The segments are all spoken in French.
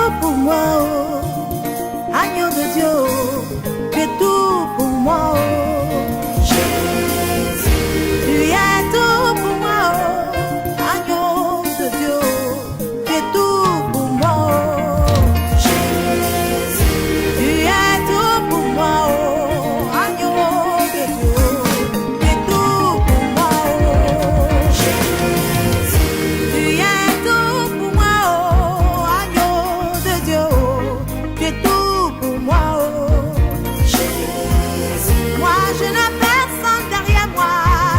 tout pour moi, oh. Agneau de Dieu, oh. Tu es tout pour moi, oh. Jésus, tu es tout pour moi, oh. Agneau de Dieu, oh. Tu es tout pour moi, oh. Jésus, tu es tout pour moi, oh. Agneau de Dieu, oh. Tu es tout pour moi, oh. Jésus, tu es tout pour moi, oh. Agneau de Dieu, oh. Tu es tout pour moi, oh. Jésus, moi je n'ai personne derrière moi,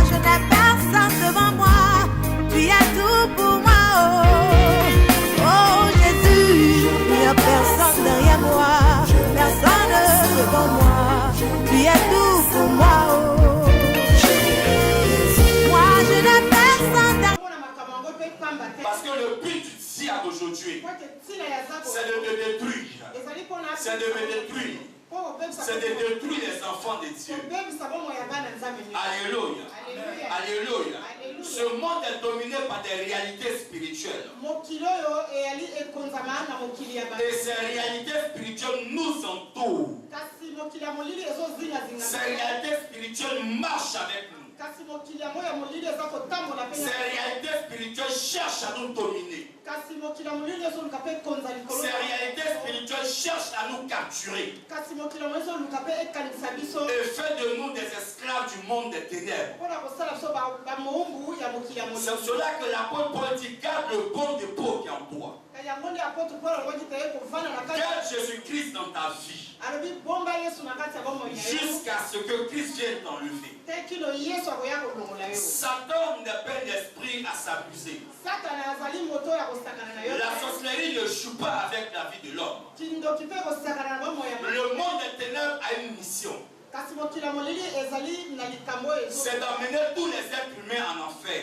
je n'ai personne devant moi. Tu es tout pour moi, oh. Oh Jésus, il n'y a personne derrière moi, personne devant moi. Tu es tout pour moi, oh. Moi je n'ai personne derrière moi. Parce que le but du diable d'aujourd'hui, c'est de te détruire. C'est de me détruire. C'est de détruire les enfants de Dieu. Alléluia. Alléluia. Ce monde est dominé par des réalités spirituelles. Et ces réalités spirituelles nous entourent. Ces réalités spirituelles marchent avec nous. Ces réalités spirituelles cherchent à nous dominer. Ces réalités spirituelles cherchent à nous capturer. Et fait de nous des esclaves du monde des ténèbres. C'est cela que l'apôtre Paul dit: garde le bon dépôt qui est en toi. Garde Jésus-Christ dans ta vie. Jusqu'à ce que Christ vienne t'enlever. Satan n'est pas un esprit à s'abuser. La sorcellerie ne joue pas avec la vie de l'homme. Le monde des ténèbres a une mission. C'est d'amener tous les êtres humains en enfer.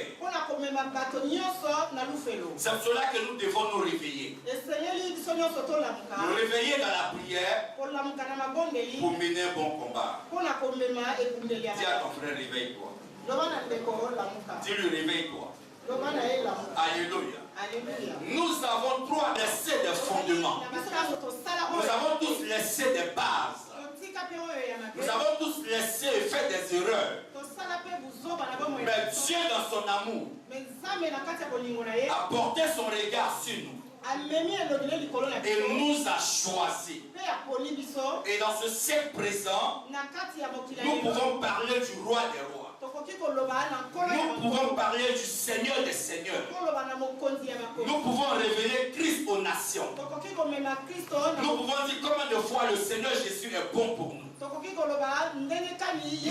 C'est pour cela que nous devons nous réveiller. Nous réveiller dans la prière pour mener un bon combat. Dis à ton frère: réveille-toi. Dis-lui: réveille-toi. Alléluia. Nous avons trois laissé des fondements. Nous avons tous laissé des bases. Nous avons tous laissé et fait des erreurs. Mais Dieu, dans son amour, a porté son regard sur nous et nous a choisis. Et dans ce siècle présent, nous pouvons parler du roi des rois. Nous pouvons parler du Seigneur des seigneurs. Nous pouvons révéler Christ aux nations. Nous pouvons dire combien de fois le Seigneur Jésus est bon pour nous. Nous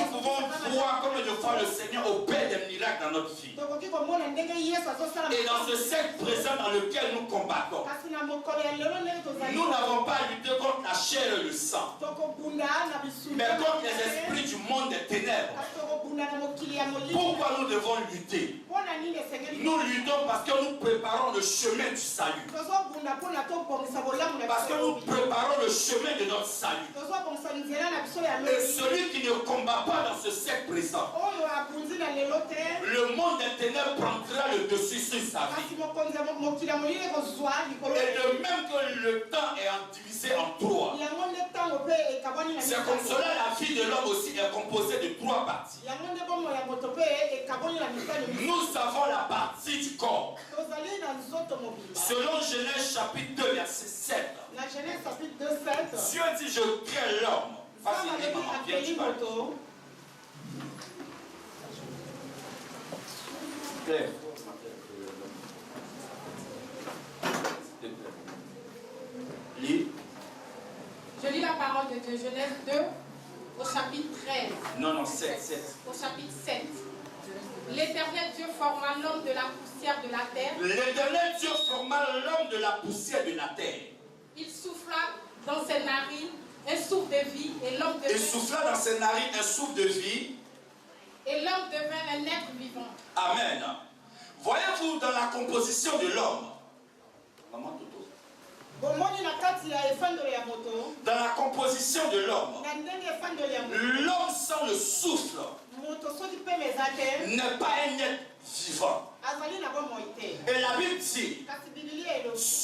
pouvons voir combien de fois le Seigneur opère des miracles dans notre vie. Et dans ce siècle présent dans lequel nous combattons, nous n'avons pas lutté contre la chair et le sang, mais contre les esprits du monde des ténèbres. Pourquoi nous devons lutter? Nous luttons parce que nous préparons le chemin du salut. Parce que nous préparons le chemin de notre salut. Et celui qui ne combat pas dans ce siècle présent, le monde des ténèbres prendra le dessus sur sa vie. Et de même que le temps est divisé en trois, c'est comme cela la vie de l'homme aussi est composée de trois parties. Nous avons la partie du corps. Selon Genèse chapitre 2 verset 7. Dieu dit: je crée l'homme. Lis. Je lis la parole de Dieu, Genèse 2 au chapitre 13. Non, 7. Au chapitre 7. L'Éternel Dieu forma l'homme de la poussière de la terre. L'Éternel Dieu forma l'homme de la poussière de la terre. Il souffla dans ses narines un souffle de vie et l'homme devint... Il souffla dans ses narines un souffle de vie. Et l'homme devint un être vivant. Amen. Voyez-vous dans la composition de l'homme. Dans la composition de l'homme, l'homme sans le souffle n'est pas un être vivant. Et la Bible dit: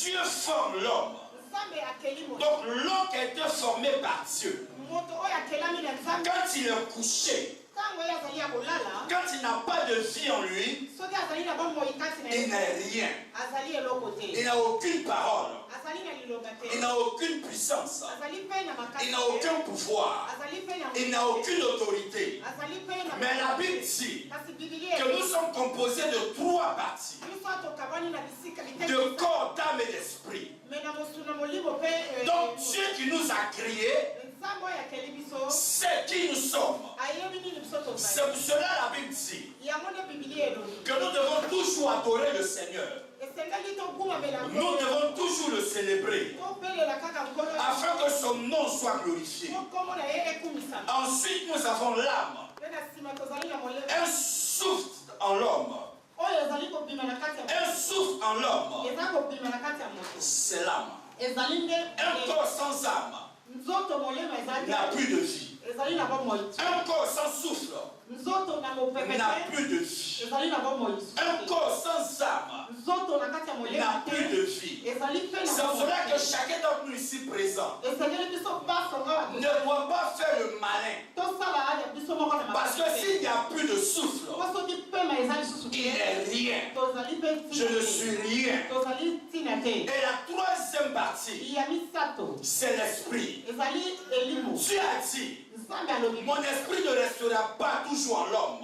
Dieu forme l'homme Donc l'homme qui a été formé par Dieu, quand il est couché, quand il n'a pas de vie en lui, il n'a rien. Il n'a aucune parole. Il n'a aucune puissance. Il n'a aucun pouvoir. Il n'a aucune autorité. Mais la Bible dit que nous sommes composés de 3 parties. De corps, d'âme et d'esprit. Donc Dieu qui nous a créés, c'est qui nous sommes. C'est pour cela la Bible dit que nous devons toujours adorer le Seigneur. Nous devons toujours le célébrer afin que son nom soit glorifié. Ensuite, nous avons l'âme. Un souffle en l'homme. Un souffle en l'homme, c'est l'âme. Un corps sans âme n'a plus de vie. Un corps sans souffle n'a plus de vie. Un corps sans âme n'a plus de vie. C'est pour cela que chacun d'entre nous ici présent ne doit pas faire le malin. Parce que s'il n'y a plus de souffle, il n'est rien. Je ne suis rien. Et la troisième partie, c'est l'esprit. Dieu a dit, mon esprit ne restera pas toujours en l'homme.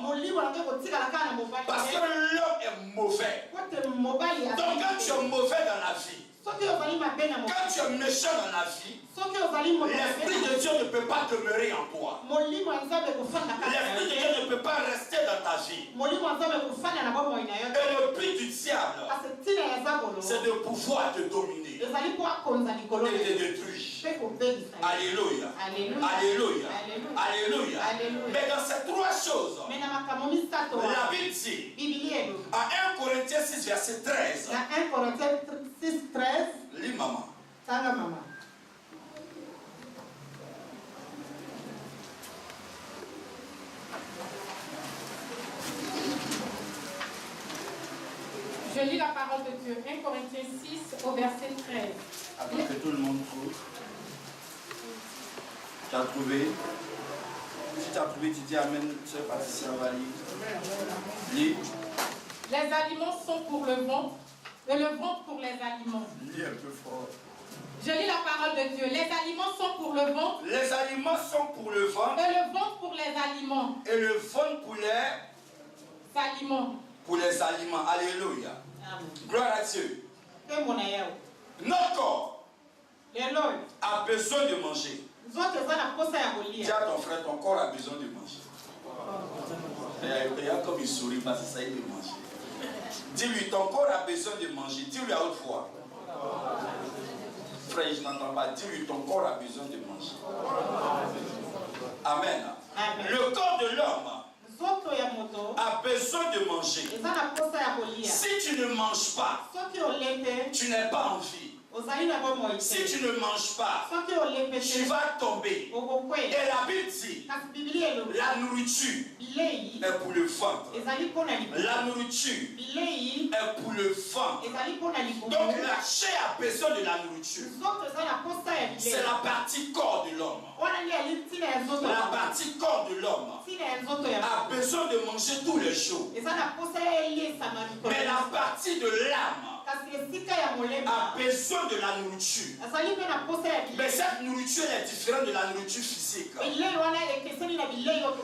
Parce que l'homme est mauvais. Donc quand tu es mauvais dans la vie, quand tu es méchant dans la vie, l'Esprit de Dieu ne peut pas demeurer en toi. L'Esprit de Dieu ne peut pas rester dans ta vie. Et le but du diable, c'est de pouvoir te dominer et de détruire. Alléluia. Alléluia. Alléluia. Mais dans ces 3 choses, la Bible dit, à 1 Corinthiens 6, verset 13, lis maman. Je lis la parole de Dieu, 1 Corinthiens 6 au verset 13. Attends que tout le monde trouve. Tu as trouvé? Si tu as trouvé, tu dis Amen, tu es parti, va lire. Lis. Les aliments sont pour le ventre, et le ventre pour les aliments. Lis un peu fort. Je lis la parole de Dieu. Les aliments sont pour le ventre. Les aliments sont pour le ventre. Et le ventre pour les aliments. Et le ventre pour les aliments. Pour les aliments. Alléluia. Amen. Gloire à Dieu. Notre corps a besoin de manger. Dis à ton frère, ton corps a besoin de manger. Regarde comme il sourit parce que ça y est de manger. Dis-lui, ton corps a besoin de manger. Dis-lui à haute voix. Frère, je n'entends pas. Dis-lui, ton corps a besoin de manger. Amen. Amen. Le corps de l'homme a besoin de manger. Si tu ne manges pas, tu n'es pas en vie. Si tu ne manges pas, tu vas tomber. Et la Bible dit, la nourriture est pour le ventre. La nourriture est pour le ventre. Donc la chair a besoin de la nourriture. C'est la partie corps de l'homme. La partie corps de l'homme a besoin de manger tous les jours. Mais la partie de l'âme a besoin de la nourriture. Mais cette nourriture est différente de la nourriture physique.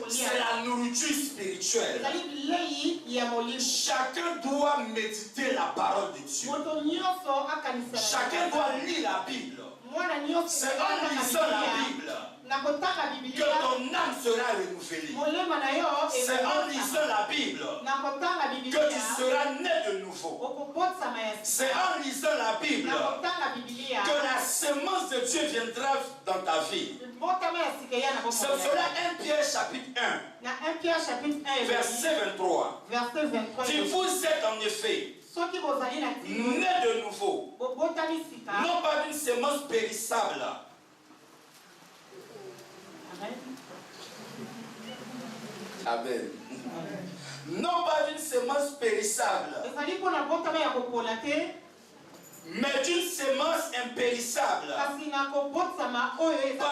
C'est la nourriture spirituelle. Chacun doit méditer la parole de Dieu. Chacun doit lire la Bible. C'est en lisant la Bible que ton âme sera renouvelée. C'est en lisant la Bible que tu seras né de nouveau. C'est en lisant la Bible que la semence de Dieu viendra dans ta vie. C'est cela 1 Pierre chapitre 1 verset 23. Si vous êtes en effet né de nouveau, non pas d'une semence périssable. Amen. Non pas d'une semence périssable, mais d'une sémence impérissable par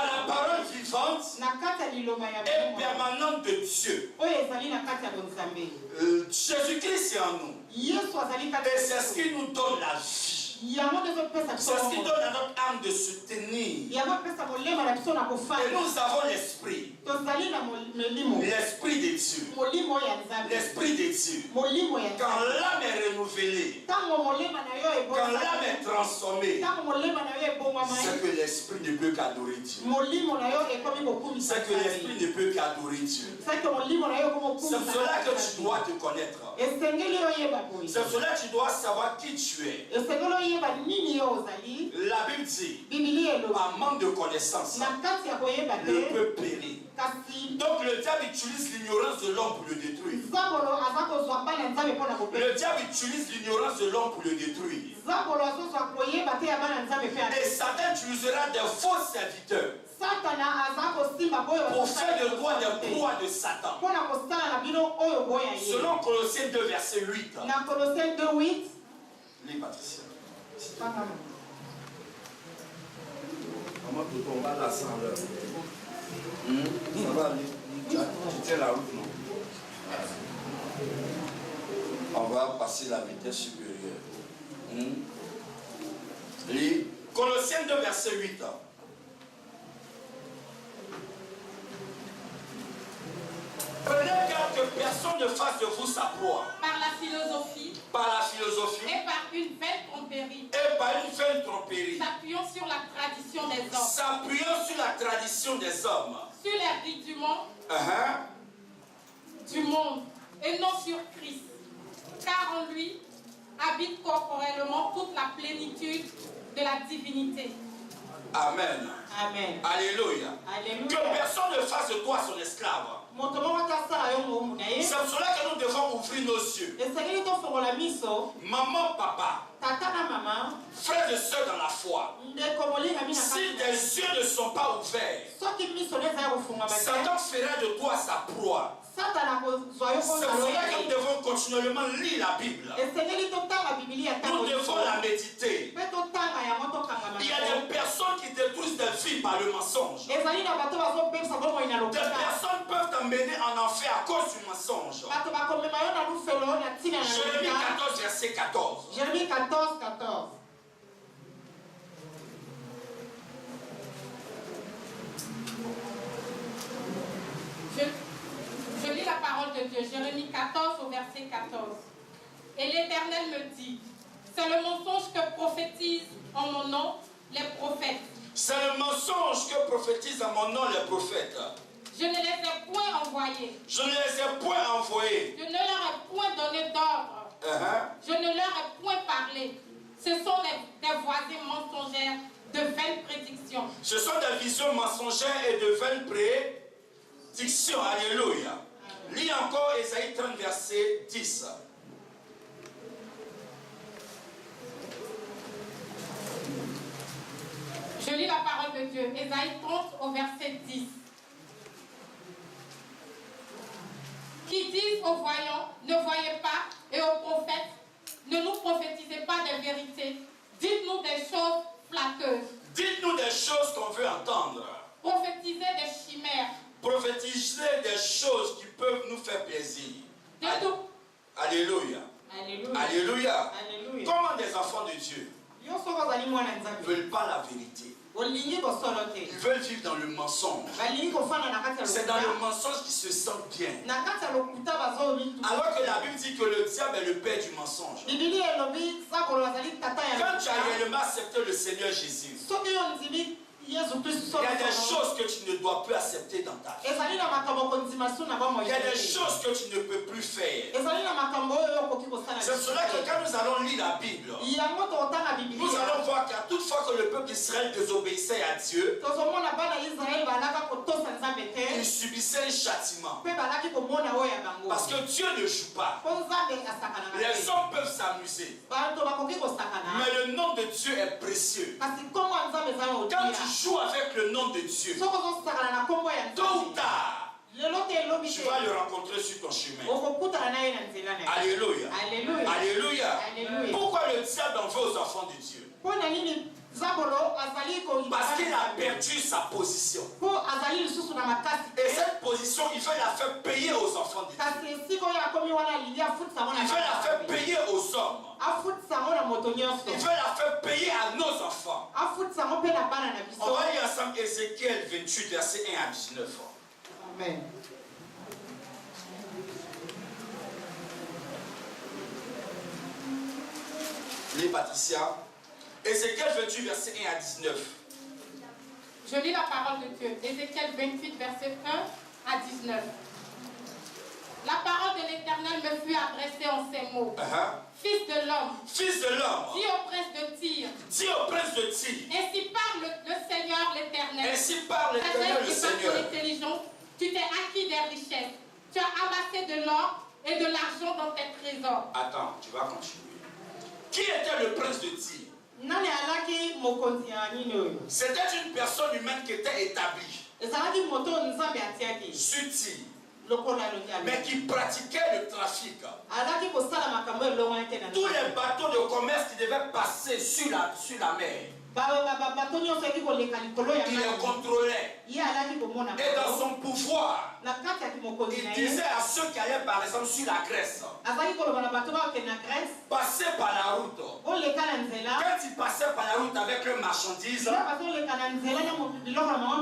la parole vivante et permanente de Dieu. Jésus-Christ est en nous. Et c'est ce qui nous donne la vie. C'est ce qui donne à notre âme de se tenir. Et nous avons l'esprit. L'esprit de Dieu. L'esprit de Dieu. Quand l'âme est renouvelée, quand l'âme est transformée, c'est que l'esprit ne peut qu'adorer Dieu. C'est que l'esprit ne peut qu'adorer Dieu. C'est pour cela que tu dois te connaître. C'est pour cela que tu dois savoir qui tu es. La Bible dit, par manque de connaissance, le peuple périt. Donc le diable utilise l'ignorance de l'homme pour le détruire. Le diable utilise l'ignorance de l'homme pour le détruire. Et Satan utilisera des faux serviteurs pour faire de toi des proies de Satan. Selon Colossiens 2, verset 8. Lis, Patricia. Comment peut-on va l'assembleur? Ça va aller. Tu tiens la route, non? On va passer la vitesse supérieure. Lis. Colossiens 2, verset 8. Prenez garde que personne ne fasse de vous sa proie. Par la philosophie. Et par une vaine tromperie. S'appuyant sur la tradition des hommes. Sur les rudiments du monde et non sur Christ. Car en lui habite corporellement toute la plénitude de la divinité. Amen. Amen. Alléluia. Que personne ne fasse de toi son esclave. C'est pour cela que nous devons ouvrir nos yeux. Maman, papa, frères et sœurs dans la foi, si tes yeux ne sont pas ouverts, Satan fera de toi sa proie. C'est pour cela que nous devons continuellement lire la Bible. Nous devons la méditer. Il y a des personnes qui détruisent des vies par le mensonge. Des personnes peuvent t'emmener en enfer à cause du mensonge. Jérémie 14, verset 14. Jérémie 14, 14. Je lis la parole de Dieu, Jérémie 14 au verset 14. Et l'Éternel me dit, c'est le mensonge que prophétisent en mon nom les prophètes. C'est le mensonge que prophétisent en mon nom les prophètes. Je ne les ai point envoyés. Je ne les ai point envoyés. Je ne leur ai point donné d'ordre. Je ne leur ai point parlé. Ce sont des voisins mensongères de vaines prédictions. Ce sont des visions mensongères et de vaines prédictions. Alléluia. Lis encore Ésaïe 30, verset 10. Je lis la parole de Dieu. Ésaïe 30 au verset 10. Qui disent aux voyants, ne voyez pas, et aux prophètes, ne nous prophétisez pas des vérités. Dites-nous des choses flatteuses. Dites-nous des choses qu'on veut entendre. Prophétisez des chimères. Prophétisez des choses qui peuvent nous faire plaisir. Alléluia. Alléluia. Alléluia. Alléluia. Comment des enfants de Dieu ne veulent pas la vérité. Ils veulent vivre dans le mensonge. C'est dans le mensonge qu'ils se sentent bien. Alors que la Bible dit que le diable est le père du mensonge. Quand tu as réellement accepté le Seigneur Jésus, il y a des choses que tu ne dois plus accepter dans ta vie. Il y a des choses que tu ne peux plus faire. C'est pour cela que quand nous allons lire la Bible, nous allons voir qu'à toute fois que le peuple d'Israël désobéissait à Dieu, il subissait un châtiment. Parce que Dieu ne joue pas. Les hommes peuvent s'amuser. Mais le nom de Dieu est précieux. Quand tu joues avec le nom de Dieu, tôt ou tard, tu vas le rencontrer sur ton chemin. Alléluia. Alléluia. Alléluia. Alléluia. Pourquoi le diable en veut aux enfants de Dieu? Parce qu'il a perdu sa position. Et cette position, il veut la faire payer aux enfants de Dieu. Il veut la faire payer aux hommes. Il veut la faire payer à nos enfants. On va lire ensemble Ézéchiel 28, verset 1 à 19. Amen. Lis Patricia. Ézéchiel 28, verset 1 à 19. Je lis la parole de Dieu. Ézéchiel 28, verset 1 à 19. La parole de l'Éternel me fut adressée en ces mots. Fils de l'homme. Fils de l'homme. Dis au prince de Tyr. Dis au prince de Tyr. Ainsi parle le Seigneur l'Éternel. Ainsi parle l'Éternel le Seigneur. Intelligence, tu t'es acquis des richesses. Tu as amassé de l'or et de l'argent dans tes trésors. Attends, tu vas continuer. Qui était le prince de Tyr? C'était une personne humaine qui était établie sur Tyr, mais qui pratiquait le trafic. Tous les bateaux de commerce qui devaient passer sur la mer, il les contrôlait. Et dans son pouvoir, il disait à ceux qui allaient par exemple sur la Grèce, passer par la route. Quand ils passaient par la route avec leurs marchandises,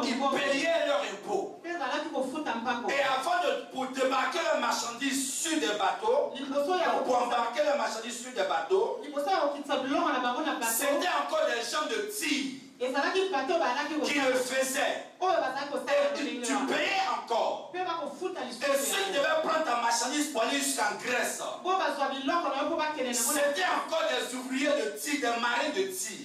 ils payaient leurs impôts. Et avant pour débarquer leurs marchandises sur des bateaux, pour embarquer leurs marchandises sur des bateaux, c'était encore des gens de Tyr qui le faisaient. Et tu payais encore. Et ceux qui devaient prendre ta marchandise pour aller jusqu'en Grèce, c'était encore des ouvriers de Tyr, des marins de Tyr.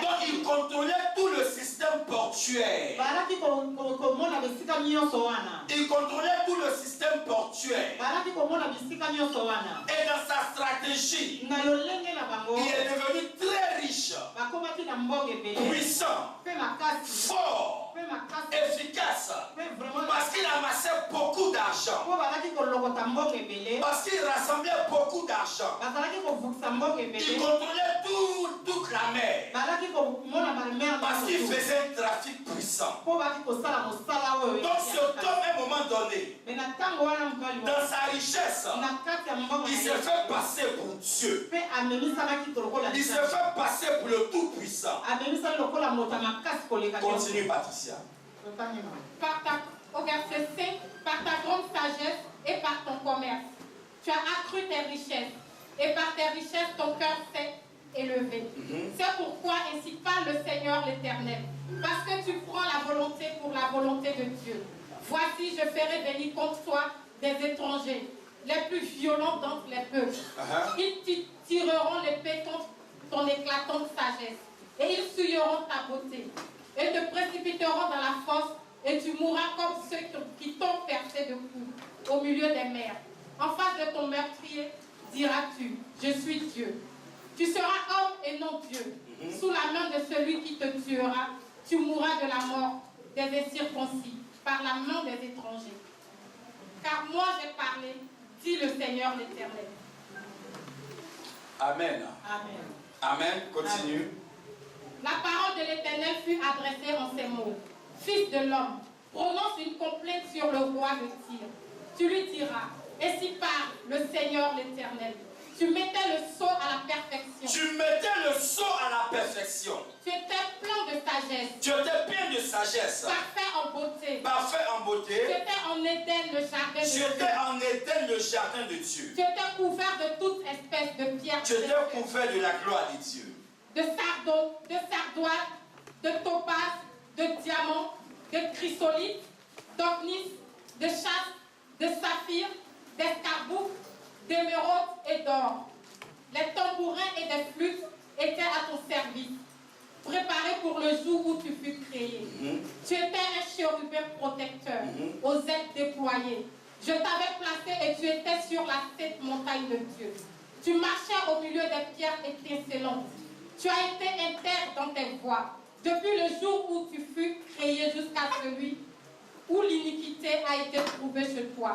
Donc ils contrôlaient tout le système portuaire. Ils contrôlaient tout le système portuaire. Et dans sa stratégie, il est devenu très riche, puissant, fort, efficace, parce qu'il amassait beaucoup d'argent, parce qu'il rassemblait beaucoup d'argent. Il contrôlait toute la mer, parce qu'il faisait un trafic puissant. Donc cet homme, à un moment donné, dans sa richesse, il se fait passer pour Dieu. Il se fait passer pour le Tout-Puissant. Continue, Patricia. Au verset 5, par ta grande sagesse et par ton commerce, tu as accru tes richesses, et par tes richesses ton cœur s'est élevé. C'est pourquoi ainsi parle le Seigneur l'Éternel, parce que tu prends la volonté pour la volonté de Dieu. Voici, je ferai venir contre toi des étrangers, les plus violents d'entre les peuples. Ils tireront l'épée contre ton éclatante sagesse, et ils souilleront ta beauté, et te précipiteront dans la fosse, et tu mourras comme ceux qui t'ont percé de coups au milieu des mers. En face de ton meurtrier, diras-tu, je suis Dieu. Tu seras homme et non Dieu. Sous la main de celui qui te tuera, tu mourras de la mort des incirconcis, par la main des étrangers. Car moi j'ai parlé, dit le Seigneur l'Éternel. Amen. Amen. Amen. Continue. La parole de l'Éternel fut adressée en ces mots. Fils de l'homme, prononce une complainte sur le roi de Tyr. Tu lui diras, ainsi parle le Seigneur l'Éternel. Tu mettais le sceau à la perfection. Tu mettais le sceau à la perfection. Tu étais plein de sagesse. Tu étais plein de sagesse. Parfait en beauté. Parfait en beauté. Tu étais en Éden, le jardin de Dieu. Tu étais en Éden, le jardin de Dieu. Tu étais couvert de toute espèce de pierres. Tu étais couvert de la gloire de Dieu. De sardoine, de sardoine, de topaz, de diamant, de chrysolite, d'ognis, de chasse, de saphir, d'escarboucle, d'émeraude et d'or. Les tambourins et des flûtes étaient à ton service, préparés pour le jour où tu fus créé. Tu étais un chérubin protecteur, aux ailes déployées. Je t'avais placé et tu étais sur la sainte montagne de Dieu. Tu marchais au milieu des pierres étincelantes. Tu as été intègre dans tes voies, depuis le jour où tu fus créé jusqu'à celui où l'iniquité a été trouvée chez toi.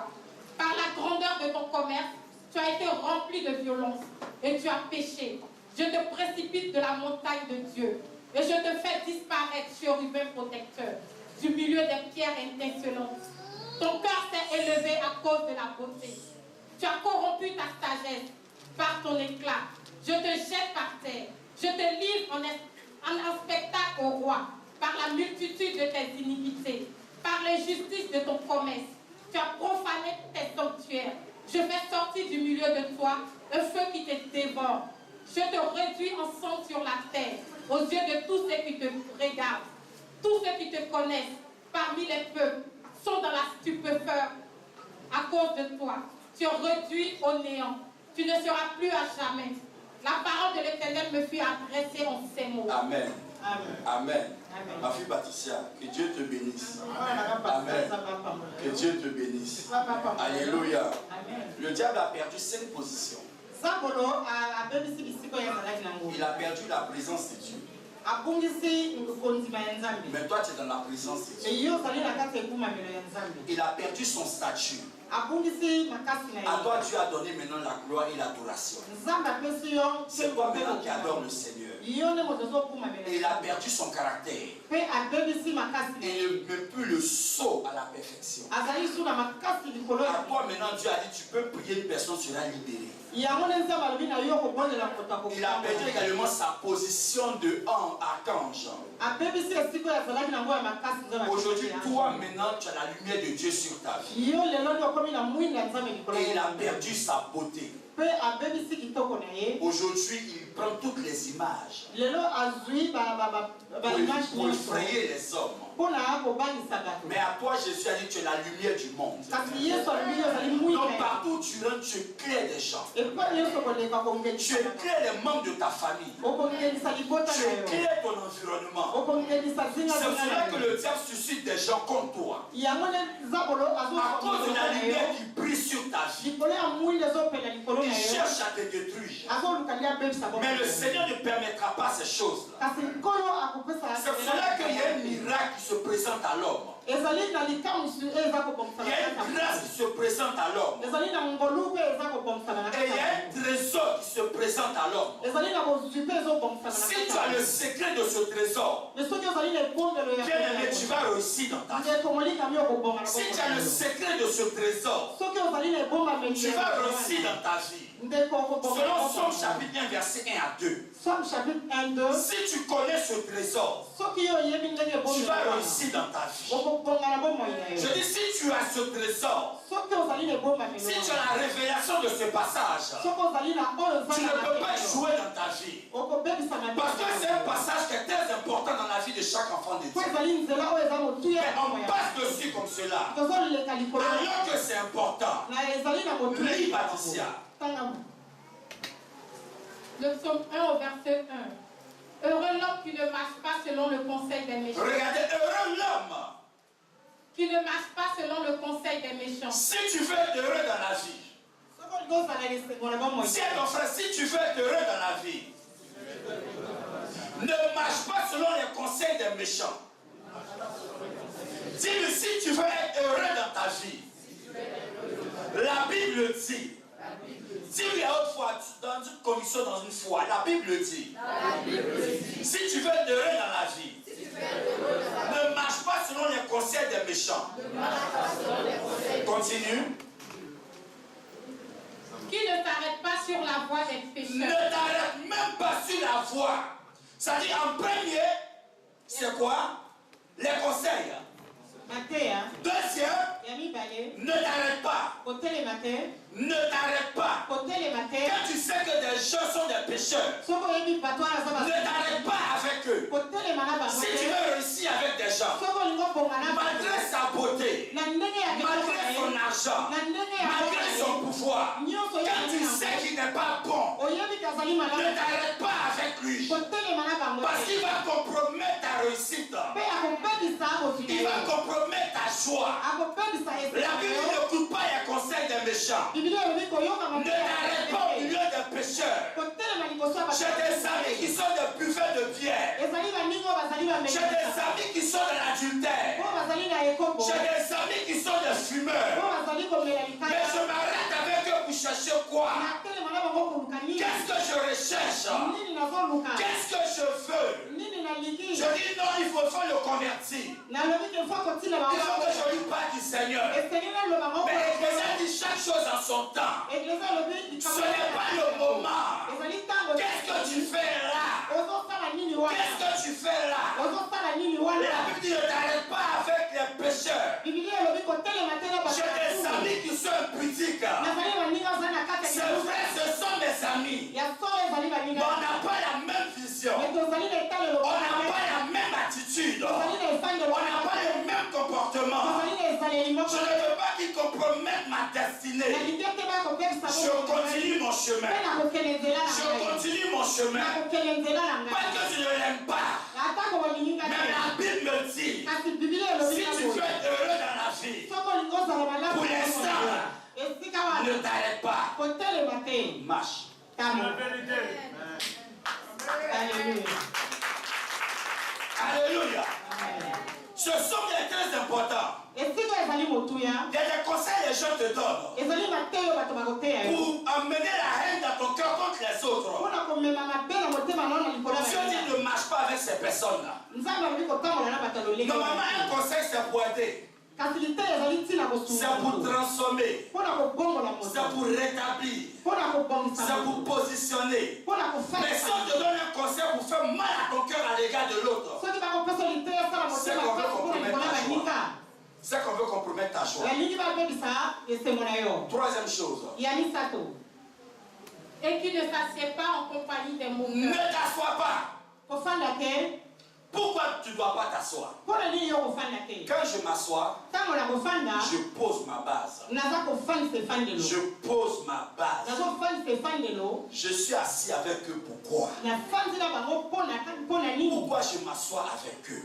Par la grandeur de ton commerce, Tu as été rempli de violence et tu as péché. Je te précipite de la montagne de Dieu et je te fais disparaître, chérubin protecteur, du milieu des pierres étincelantes. Ton cœur s'est élevé à cause de la beauté. Tu as corrompu ta sagesse par ton éclat. Je te jette par terre. Je te livre en un spectacle au roi par la multitude de tes iniquités, par l'injustice de ton commerce. Tu as profané tes sanctuaires. Je fais sortir du milieu de toi un feu qui te dévore. Je te réduis en sang sur la terre, aux yeux de tous ceux qui te regardent. Tous ceux qui te connaissent parmi les peuples sont dans la stupeur à cause de toi. Tu es réduit au néant. Tu ne seras plus à jamais. La parole de l'Éternel me fut adressée en ces mots. Amen. Amen. Amen. Ma fille Patricia, que Dieu te bénisse. Amen. Que Dieu te bénisse. Alléluia. Le diable a perdu 5 positions. Il a perdu la présence de Dieu. Mais toi, tu es dans la présence de Dieu. Il a perdu son statut. À toi, Dieu a donné maintenant la gloire et l'adoration. C'est toi maintenant qui adore le Seigneur. Et il a perdu son caractère. Et il ne met plus le saut à la perfection. À toi maintenant, Dieu a dit, tu peux prier, une personne sera libérée. Il a perdu également sa position de archange. Aujourd'hui, toi maintenant, tu as la lumière de Dieu sur ta vie. Et il a perdu sa beauté. Aujourd'hui, il prend toutes les images pour effrayer les hommes. Mais à toi, Jésus a dit, tu es la lumière du monde. Donc partout où tu rentres, tu éclaires des gens. Tu éclaires les membres de ta famille. Tu éclaires ton environnement. C'est vrai que le diable suscite des gens comme toi. À cause de la lumière qui brille sur ta vie. Il cherche à te détruire. Mais le Seigneur ne permettra pas ces choses-là. C'est pour cela qu'il y a un miracle qui se présente à l'homme. Il y a une grâce qui se présente à l'homme. Et il y a un trésor qui se présente à l'homme. Si tu as le secret de ce trésor, bien-aimé, tu vas réussir dans ta vie. Si tu as le secret de ce trésor, tu vas réussir dans ta vie. Selon Somme chapitre 1, verset 1 à 2. Si tu connais ce trésor, tu vas réussir dans ta vie. Je dis, si tu as ce trésor, si tu as la révélation de ce passage, tu ne peux pas jouer dans ta vie. Parce que c'est un passage qui est très important dans la vie de chaque enfant de Dieu. Mais on passe dessus comme cela. Alors que c'est important. Lis Patricia. Le psaume 1 au verset 1. Heureux l'homme qui ne marche pas selon le conseil des méchants. Regardez, heureux l'homme qui ne marche pas selon le conseil des méchants. Si tu veux être heureux dans la vie, si ton frère, si tu veux être heureux dans la vie, ne marche pas selon les conseils des méchants. Dis-lui, si tu veux être heureux dans ta vie, la Bible dit. Dis-lui à haute foi, dans une commission, dans une foi, la Bible dit. Si tu veux être heureux dans la vie, ne marche pas selon les conseils des méchants. Continue. Qui ne t'arrête pas sur la voie des pécheurs. Ne t'arrête même pas sur la voie. C'est-à-dire, en premier, c'est quoi? Les conseils. Deuxième, ne t'arrête pas. Ne t'arrête pas. Quand tu sais que des gens sont des pécheurs, ne t'arrête pas avec eux. Si tu veux réussir avec des gens, malgré sa beauté, malgré son argent, malgré son pouvoir, quand tu sais qu'il n'est pas bon, ne t'arrête pas avec lui. Parce qu'il va compromettre ta réussite. Il va compromettre ta joie. La Bible ne coûte pas les conseils des méchants. Ne t'arrête pas au milieu des pécheurs. J'ai des amis qui sont des buveurs de bière. J'ai des amis qui sont de l'adultère. J'ai des amis qui sont des fumeurs. Mais je m'arrête avec eux pour cherchez quoi? Qu'est-ce que je recherche? Qu'est-ce que je veux? Je dis non, il faut le convertir. Il faut que je lui parle du Seigneur. Mais l'Église dit chaque chose en son temps. Ce n'est pas le moment. Qu'est-ce que tu fais là? Qu'est-ce que tu fais là? La Bible dit ne t'arrête pas avec les pécheurs. J'ai des amis qui sont impudiques. C'est vrai, ce sont mes amis. Mais on n'a pas la même vision. On n'a pas la même attitude. On n'a pas le même comportement. Je ne veux pas qu'ils compromettent ma destinée. Je continue mon chemin. Je continue mon chemin. Pas que je ne l'aime pas. Mais la Bible me dit, si tu veux être heureux dans la vie, pour l'instant, ne t'arrête pas. Marche. Alléluia. Ce sont des très importants. Il y a des conseils que les gens te donnent pour amener la haine dans ton cœur contre les autres. Dieu dit ne marche pas avec ces personnes-là. Normalement, un conseil c'est pour aider. C'est pour transformer. C'est pour rétablir. C'est pour positionner. Mais si on te donne un conseil pour faire mal à ton cœur à l'égard de l'autre, c'est qu'on veut compromettre ta joie. C'est qu'on veut compromettre ta joie. Troisième chose. Et qui ne s'assied pas en compagnie des moqueurs. Ne t'assois pas. Pourquoi tu ne dois pas t'asseoir? Quand je m'assois, je pose ma base. Je pose ma base. Je suis assis avec eux. Pourquoi? Pourquoi je m'assois avec eux?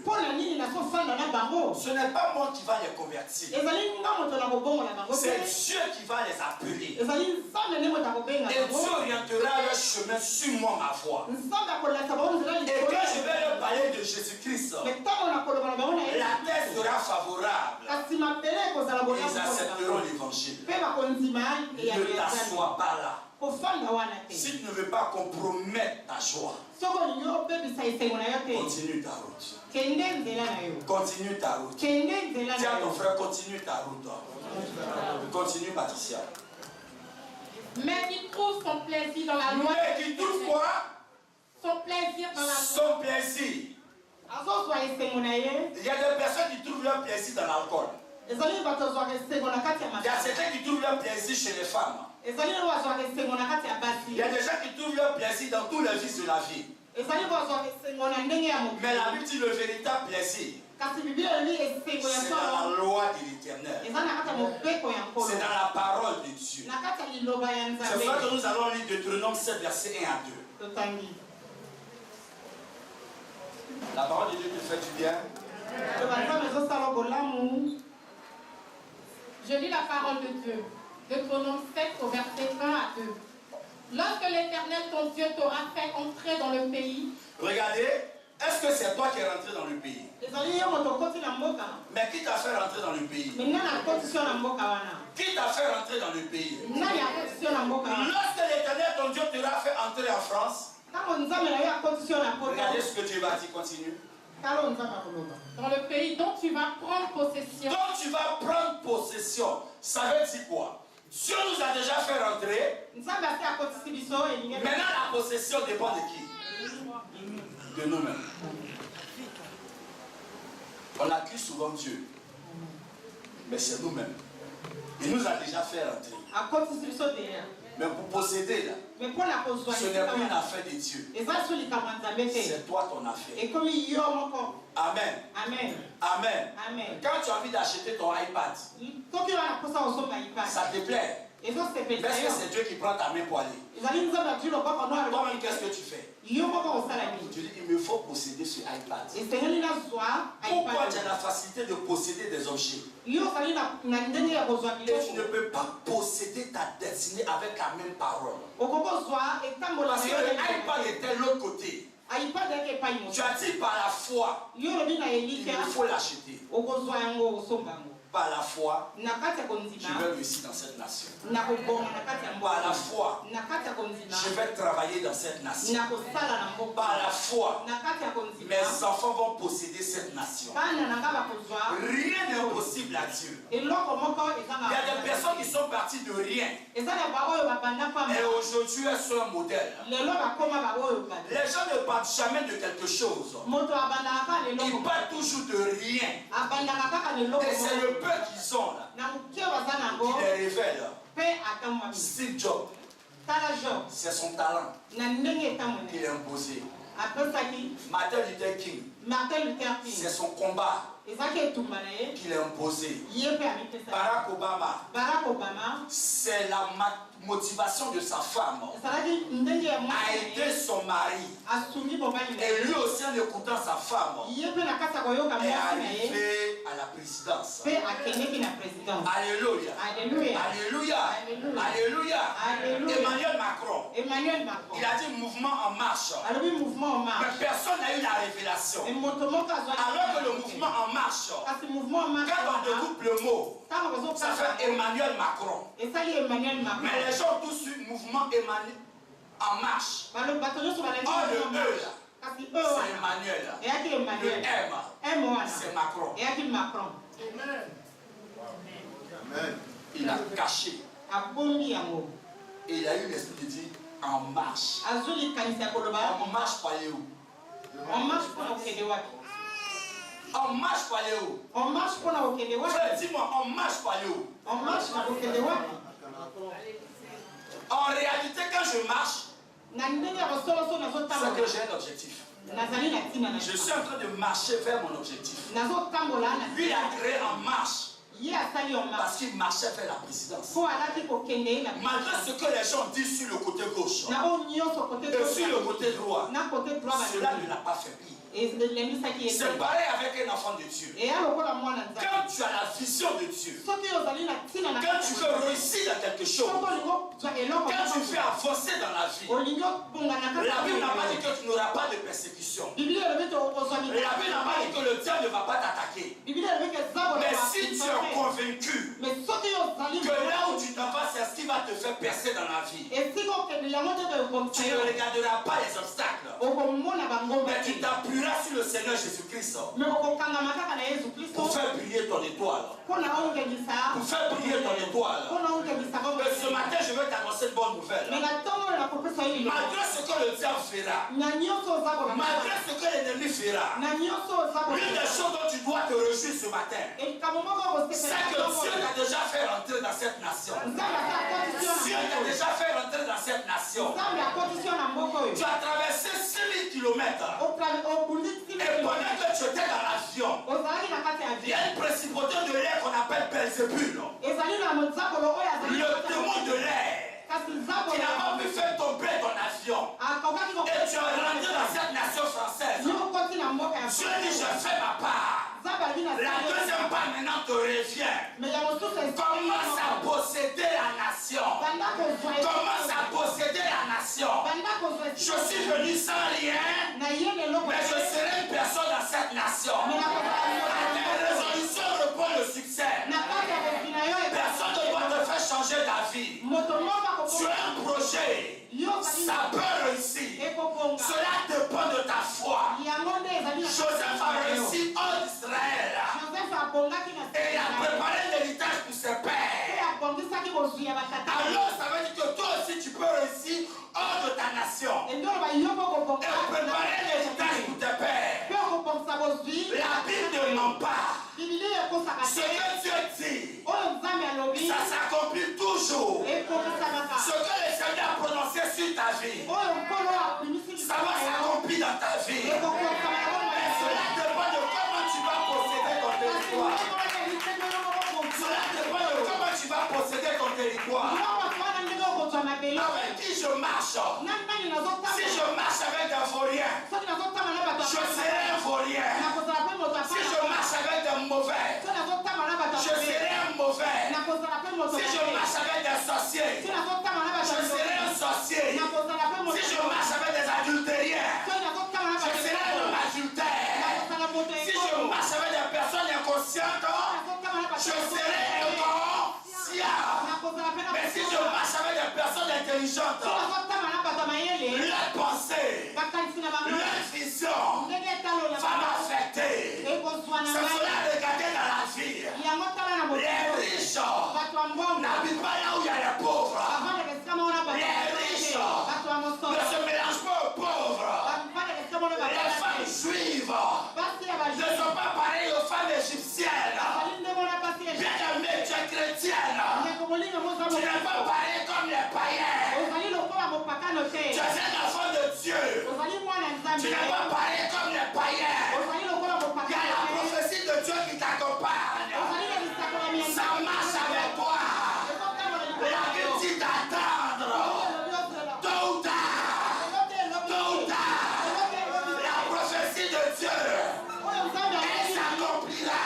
Ce n'est pas moi qui va les convertir. C'est Dieu qui va les appeler. Et Dieu orientera leur chemin sur moi, ma foi. Et quand je vais leur parler de Jésus-Christ, la terre sera favorable. Ils accepteront l'évangile. Ne t'assois pas là. Si tu ne veux pas compromettre ta joie, continue ta route. Continue ta route. Dis à ton frère, continue ta route. Continue, Patricia. Mais qui trouve son plaisir dans la loi. Mais qui trouve quoi? Son plaisir dans la loi. Son plaisir. Il y a des personnes qui trouvent leur plaisir dans l'alcool. Il y a certains qui trouvent leur plaisir chez les femmes. Il y a des gens qui trouvent leur plaisir dans tous les vices de la vie. Mais la Bible dit le véritable plaisir, c'est dans la loi de l'Éternel. C'est dans la parole de Dieu. C'est ça que nous allons lire Deutéronome 7, versets 1 à 2. La parole de Dieu te fait du bien. Je lis la parole de Dieu. Deutéronome 7 au verset 1 à 2. Lorsque l'Éternel ton Dieu t'aura fait entrer dans le pays. Regardez, est-ce que c'est toi qui es rentré dans le pays? Mais qui t'a fait rentrer dans le pays? Qui t'a fait rentrer dans le pays? Lorsque l'Éternel ton Dieu t'aura fait entrer en France. Regardez ce que Dieu va dire, continue. Dans le pays dont tu vas prendre possession. Dont tu vas prendre possession. Ça veut dire quoi? Dieu nous a déjà fait rentrer. Maintenant la possession dépend de qui? De nous-mêmes. On accuse souvent Dieu. Mais c'est nous-mêmes. Il nous a déjà fait rentrer. Mais pour posséder là, ce n'est plus une affaire de Dieu. C'est toi ton affaire. Amen. Amen. Amen. Amen. Quand tu as envie d'acheter ton iPad, ça te plaît. Est-ce que c'est Dieu qui prend ta main pour aller? Toi-même, qu'est-ce que tu fais? Tu dis, il me faut posséder ce iPad. Pourquoi tu as la facilité de posséder des objets? Et tu ne peux pas posséder ta destinée avec la même parole. Parce que le iPad était de l'autre côté. Tu as dit par la foi, il faut l'acheter. Par la foi, na kati ya kondima je vais réussir dans cette nation. na kobonga na kati ya mboka Par la foi, na kati ya kondima je vais travailler dans cette nation. na kosala na mboka Par la foi, na kati ya kondima mes enfants vont posséder cette nation. bana na nga bakozwa Rien n'est impossible à Dieu. eloko moko eza Il y a des personnes qui sont parties de rien. eza na baoyo babanda pamba Et aujourd'hui, elles sont un modèle. lelo bakoma baoyo banda Les gens ne partent jamais de quelque chose. moto abandaka Ils leloko partent toujours de rien. abandaka kaka leloko Et c'est moko le peu qu'ils ont là na moke baza nango qui les révèle. mpe atamwami Steve Jobs, tala job c'est son talent na ndenge qu'il etamwene a imposé. apesaki Martin Luther King, Martin Luther c'est King son combat ezaki etumba na ye qu'il a imposé. ye mpe amipesa Barack Obama, Barack Obama c'est la motivation de sa femme ezalaki ndenge ya a mwasi aidé son mari. asungi mobali na Et ye lui aussi, en écoutant sa femme, ye mpe na kati ya koyoka est mwasi na ye arrivé à la présidence. mpe akendeki na présidence Alléluia. Alléluia. Alléluia. Alléluia. Alléluia. Alléluia. Emmanuel Macron, Emmanuel Macron il a dit mouvement en marche. alobi mouvement en marche Mais personne n'a eu la révélation. moto moko Alors que le mouvement en marche, kasi mouvement en marche quand on découpe le mot, ntango ça bazokasa fait Emmanuel Macron. esali Emmanuel Macron Mais les gens ont tous eu mouvement Emmanuel en marche. bato nyonso balandi Oh, le mouvement en E, marche. là. kasi C'est wana Emmanuel. eyaki Le Emmanuel M, m wana c'est Macron. eyaki Macron Il a caché. abombi yango Et il a eu l'esprit de dire en marche. azwi likanisi ya koloba En marche par les hauts. en marche mpona kokende wapi En marche par les hauts. en marche mpona kokende wapi Frère, dis-moi, en marche par les hauts. en marche na kokende wapi En réalité, quand je marche, na ndenge ya kosoloso c'est nazotambola que j'ai un objectif. nazali na ntina na Je suis en train de marcher vers mon objectif. nazotambola na Lui a créé en marche ye asali en marche parce qu'il marchait vers la présidence. mpo alaki kokende ye na Malgré ce que les gens disent sur le côté gauche na oyo nyonso kote et sur le côté droit, na kote droit cela ne l'a pas fait pire. elemisaki ye C'est pareil avec un enfant de Dieu. eya lokola mwana nzambe Quand tu as la vision de Dieu, soki ozali na ntina na quand tu veux réussir dans quelque chose, soki olingi ozwa eloko quand tu veux avancer dans la vie, olingi obonga na kati la Bible n'a pas ya dit que tu n'auras pas de persécution. biblia elobi te ozwa La Bible n'a pas dit que le diable ne va pas t'attaquer. biblia elobi ke zabo Mais si tu es convaincu mais soki ozali que là où tu t'en vas, c'est ce qui va te faire percer dans la vie, esika okende yango te tu ne regarderas pas les obstacles, okomona bangomba mais tu t'appuieras sur le Seigneur Jésus-Christ me okokangama kaka na yesu kristo pour faire briller ton étoile. mpona ongelisa Pour faire briller ton étoile. mpona ongelisa Et ce matin, je vais t'annoncer une bonne nouvelle. me na ntongo oyo nakopesa yo lilo Malgré ce que le diable fera, na nyonso oza malgré ce que l'ennemi fera, na nyonso oza l'une des choses dont tu dois te réjouir ce matin, likambo moko c'est que Dieu t'a déjà fait rentrer dans cette nation. nzambe Dieu t'a déjà fait rentrer dans cette nation. nzambe akotisi yo na mboka oyo Tu as traversé 6000 km. obundi Et pendant que tu étais dans l'avion, ozalaki na kati ya il y a vie une principauté de l'air qu'on appelle Belzébul. ezali na nzakolo oyo azali Le démon de l'air kasi qui nzakolo n'a pas pu faire tomber ton avion. akokaki Et tu es rentré dans cette nation française. okoti na mboka ya Dieu dit, je fais ma part. nzambe ali na La deuxième part maintenant te revient. mais ya mosusu Commence à posséder la nation. banda kozwa Commence à posséder la nation. banda kozwa Je suis venu sans rien, na ye leloko mais je serai une personne dans cette nation. Tes résolutions reprend le succès. na kati ya kofi na yo Personne ne doit te faire changer ta vie. moto moko Tu as un projet. Ça peut réussir. ekobonga Cela dépend de ta foi. yango nde ezali na Joseph a réussi hors d'Israël. joseph abongaki na Et il a préparé l'héritage pour ses pe pères. abongisaki kozwi ya batata Alors ça veut dire que toi aussi tu peux réussir hors de ta nation. endoloba yo mpo Et kobonga préparer l'héritage pour tes pères. pe okobongisa kozwi La Bible ne ment pas. bibilia ekosaka Ce te que Dieu dit, oyo nzambe alobi ça s'accomplit toujours. ekokisaka Ce que le Seigneur a prononcé sur ta vie, oyo nkolo abimisi ça va s'accomplir dans ta vie. ekokosama Mais cela dépend de comment tu vas posséder ton territoire. Cela dépend de comment tu vas posséder ton territoire. Avec qui je marche? Si je marche avec un vaurien, je serai un vaurien. Si je marche avec un mauvais, je serai un mauvais. Si je marche avec des sorciers, je serai un sorcier. Si je marche avec des adultériens, je serai un homme adultère. Si je marche avec des personnes inconscientes, Je serai inconscient. Mais si je marche avec des personnes intelligentes, leur pensée, leur vision va m'affecter. C'est cela regarder dans la vie. Les riches n'habitent pas là où il y a les pauvres. Les riches ne se mélangent pas aux pauvres. Les femmes juives ne sont pas pareilles aux femmes égyptiennes. Bien aimé, tu es chrétienne. Tu n'es pas pareil comme les païens. Tu es un enfant de Dieu. Tu n'es pas pareil comme les païens. Il y a la prophétie de Dieu qui t'accompagne. Ça marche avec toi. La Bible dit d'attendre. Tôt ou tard. La prophétie de Dieu, elle s'accomplira.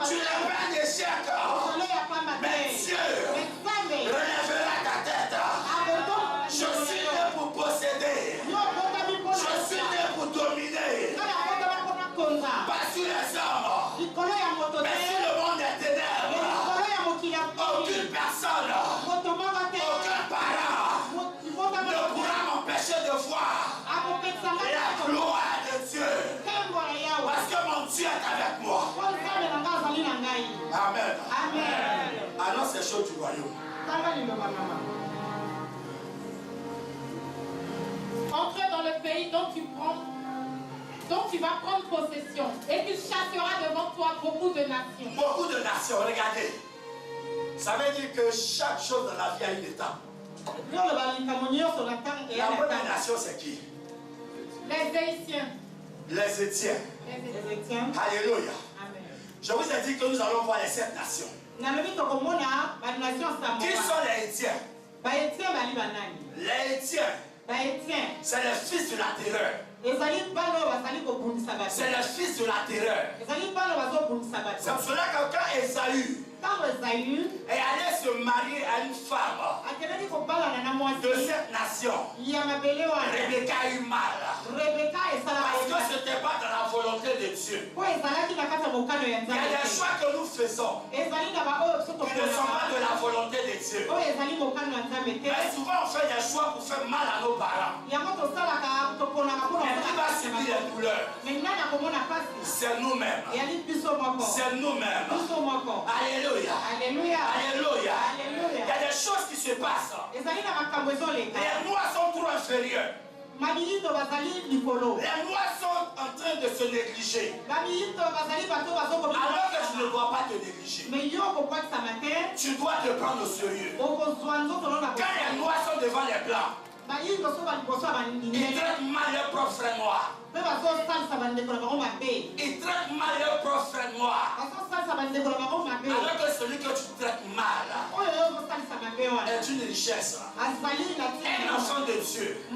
Tu n'es pas un échec. Mais Dieu relèvera ta tête. Je suis né pour posséder. Je suis né pour dominer. Pas sur les hommes, mais sur le monde des ténèbres. Aucune personne, aucun parent ne pourra m'empêcher de voir la gloire de Dieu. Parce que mon Dieu est avec moi. Amen. Annonce les choses du royaume. Entrez dans le pays dont tu vas prendre possession, et tu chasseras devant toi beaucoup de nations. Beaucoup de nations, regardez. Ça veut dire que chaque chose dans la vie a une étape. La première nation, c'est qui? Les Haïtiens. Les Étiens. Alléluia. Amen. Je vous ai dit que nous allons voir les 7 nations. Qui sont les Étiens? Les Étiens, c'est les fils de la terreur. C'est les fils de la terreur. C'est pour cela que quand Esaü est allé se marier à une femme de cette nation, Rebecca a eu mal. Parce que ce n'était pas dans la volonté de Dieu. Il y a des choix que nous faisons qui ne sont pas de la volonté de Dieu. Mais souvent on fait des choix pour faire mal à nos parents. Et qui va subir les douleurs? C'est nous-mêmes. C'est nous-mêmes. Alléluia. Alléluia. Alléluia. Alléluia. Il y a des choses qui se passent. Les Noirs sont trop inférieurs. Les Noirs sont en train de se négliger. Alors que tu ne dois pas te négliger. Tu dois te prendre au sérieux. Quand les Noirs sont devant les Blancs, ils traitent mal leurs propres frères noirs. Ils traitent mal leurs propres frères noirs. Alors que celui que tu traites mal est une richesse. Un enfant de Dieu, on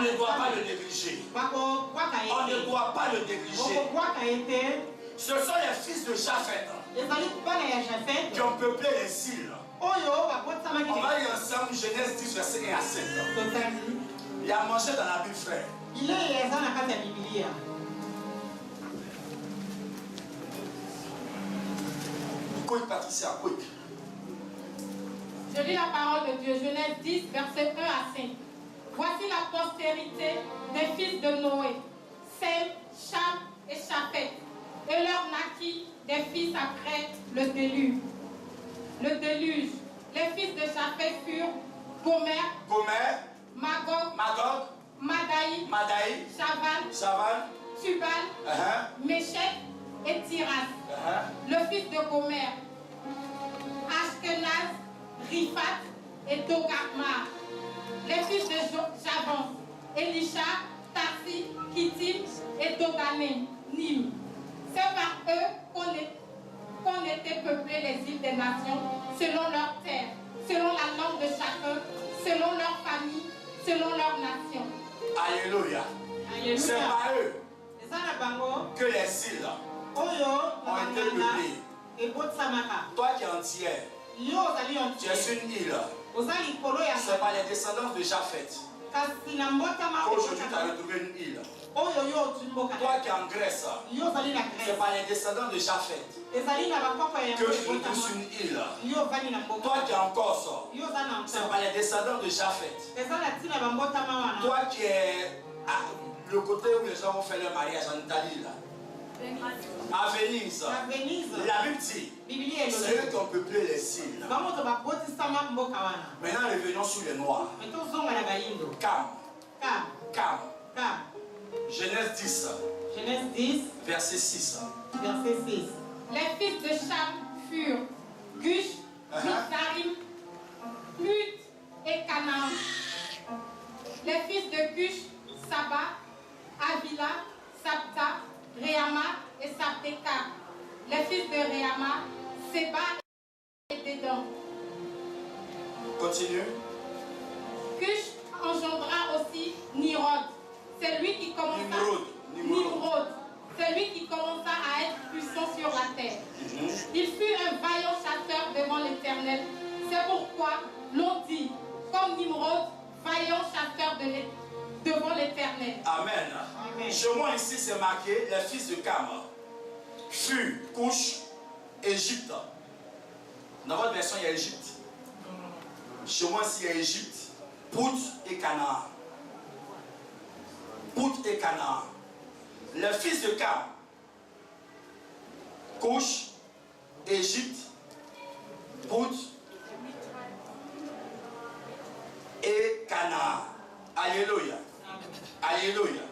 ne doit pas le négliger. On ne doit pas le négliger. Ce sont les fils de Japheth qui ont peuplé les îles. On va lire ensemble Genèse 10, verset 1 à 7. Il a mangé dans la Bible, frère. Quick, Patricia, quick. Je lis la parole de Dieu, Genèse 10, verset 1 à 5. Voici la postérité des fils de Noé, Sem, Cham et Chapet, et leur naquit des fils après le déluge. Les fils de Chapet furent Gomer, Magog, Madaï, Chavan, Tubal, Méchec et Tiras. Le fils de Gomer, Ashkenaz, Riphat et Togarmar. Les fils de Javan, Elisha, Tarsi, Kittim et Doganim. C'est par eux qu'ont été peuplées les îles des nations, selon leur terre, selon la langue de chacun, selon leur famille, selon leur nation. Alléluia. C'est par eux que les îles ont été peuplées. Toi qui es entière, tu es une île. C'est par les descendants de Japheth. Aujourd'hui, tu as retrouvé une île. Toi qui es en Grèce, c'est par les descendants de Japheth que je retrouve une île. Toi qui es en Corse, c'est par les descendants de Japheth. Toi qui es le côté où les gens vont faire leur mariage en Italie, là. À Venise, la Bible dit, c'est eux qui ont peuplé les îles. Maintenant, revenons sur les Noirs. Cam. Genèse 10. Verset 6. Les fils de Cham furent Gush, Mizraim, Plut et Canaan. Les fils de Gush, Saba, Avila, Sabta, Réama et Sabteka. Les fils de Réama, Seba et Dédan. Continue. Cush engendra aussi Nirod. C'est lui qui commença. Nimrod. C'est lui qui commença à être puissant sur la terre. Il fut un vaillant chasseur devant l'Éternel. C'est pourquoi l'on dit, comme Nimrod, vaillant chasseur devant l'Éternel. Amen. Chez moi ici, c'est marqué les fils de Cam. Fut, Couche, Égypte. Dans votre version, il y a Égypte. Chez moi ici, il y a Égypte, Pout et Canaan. Pout et Canaan. Les fils de Cam. Couche, Égypte, Pout et Canaan. Alléluia. Alléluia.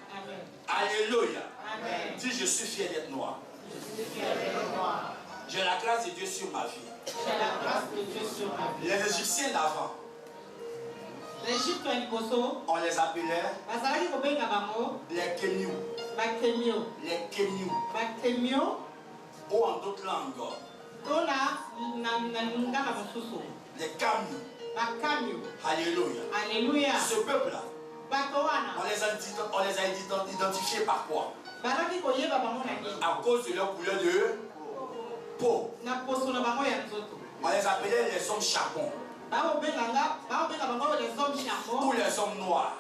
Alléluia. Dis, je suis fier d'être noir. J'ai la grâce de Dieu sur ma vie. Les Égyptiens d'avant, on les appelait les Kémiou. Les Kémiou. Ou en d'autres langues, les Kamiou. Alléluia. Ce peuple-là, on les a identifiés par quoi? À cause de leur couleur de peau. On les appelait les hommes charbon. Ou les hommes noirs.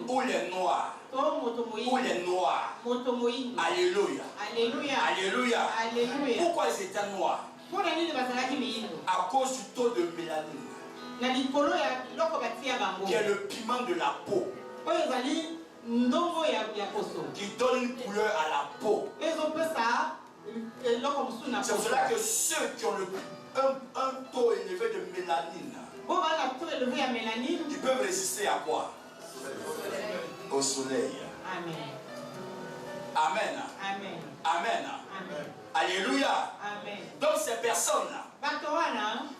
Ou les noirs. Ou les noirs. Alléluia. Alléluia. Pourquoi ils étaient noirs? À cause du taux de mélanine, qui est le piment de la peau, qui donne une couleur à la peau. C'est pour cela que ceux qui ont un taux élevé de mélanine, ils peuvent résister à quoi? Au soleil. Amen. Alléluia. Donc ces personnes-là,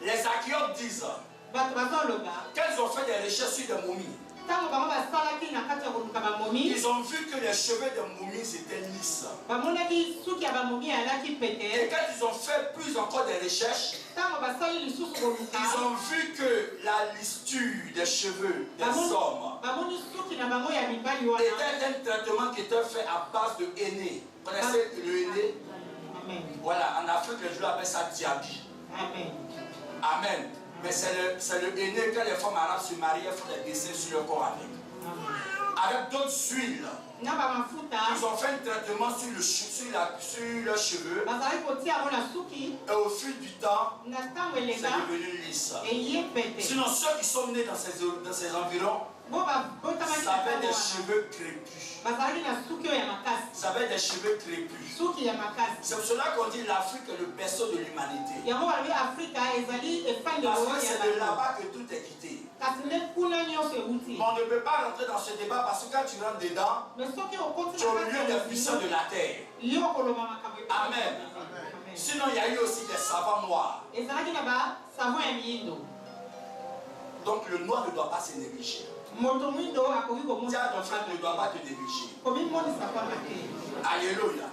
les archéologues disent qu'elles ont fait des recherches sur des momies. Ils ont vu que les cheveux des momies étaient lisses. Et quand ils ont fait plus encore des recherches, ils ont vu que la listure des cheveux des hommes était un traitement qui était fait à base de henné. Vous connaissez le henné? Voilà, en Afrique, les gens appellent ça diaby. Amen. Mais c'est le henné quand les femmes arabes se marient, elles font des dessins sur leur corps avec. Avec d'autres huiles. Ils ont fait un traitement sur leurs cheveux. Et au fil du temps, c'est devenu lisse. Sinon, ceux qui sont nés dans ces environs, ça avait des cheveux crépus. Ça avait des cheveux crépus. C'est pour cela qu'on dit l'Afrique est le berceau de l'humanité. Parce que c'est de là-bas que tout est quitté. Mais on ne peut pas rentrer dans ce débat parce que quand tu rentres dedans, tu es au milieu des puissants de la terre. Amen. Sinon, il y a eu aussi des savants noirs. Donc le noir ne doit pas se négliger. Tiens, ton frère ne doit pas te négliger. Alléluia.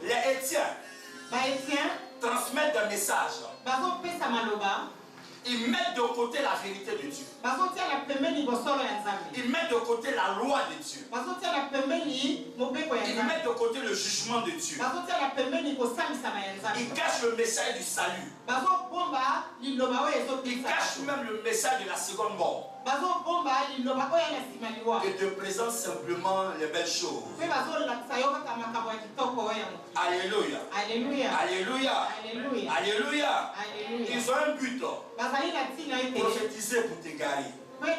Les Étiens transmettent des messages Ils mettent de côté la vérité de Dieu. Ils mettent de côté la loi de Dieu. Ils mettent de côté le jugement de Dieu. Ils cachent le message du salut. Ils cachent même le message de la seconde mort. Et te présentent simplement les belles choses. Alléluia. Alléluia. Alléluia. Alléluia. Alléluia. Alléluia. Ils ont un but. Prophétiser pour t'égarer. Mais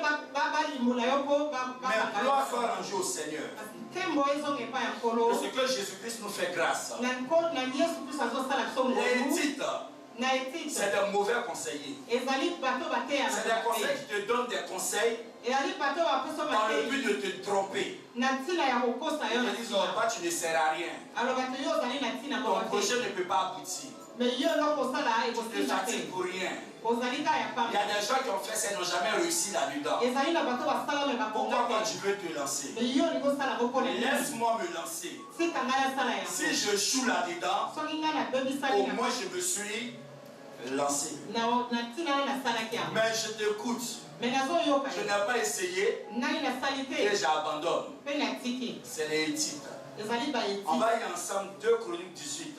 gloire soit rendue au Seigneur. Parce que Jésus-Christ nous fait grâce. Les titres, c'est des mauvais conseillers. C'est des conseils qui te donnent des conseils dans le but de te tromper. Ils te disent, oh, toi tu ne sers à rien. Ton projet ne peut pas aboutir. Tu ne fatigues pour rien. Il y a des gens qui ont fait ça et n'ont jamais réussi là-dedans. Pourquoi quand tu veux te lancer? Laisse-moi me lancer. Si je joue là-dedans, au moins je me suis lancé. Mais je t'écoute. Je n'ai pas essayé et j'abandonne. C'est les Hittites. On va y ensemble 2 Chroniques 18.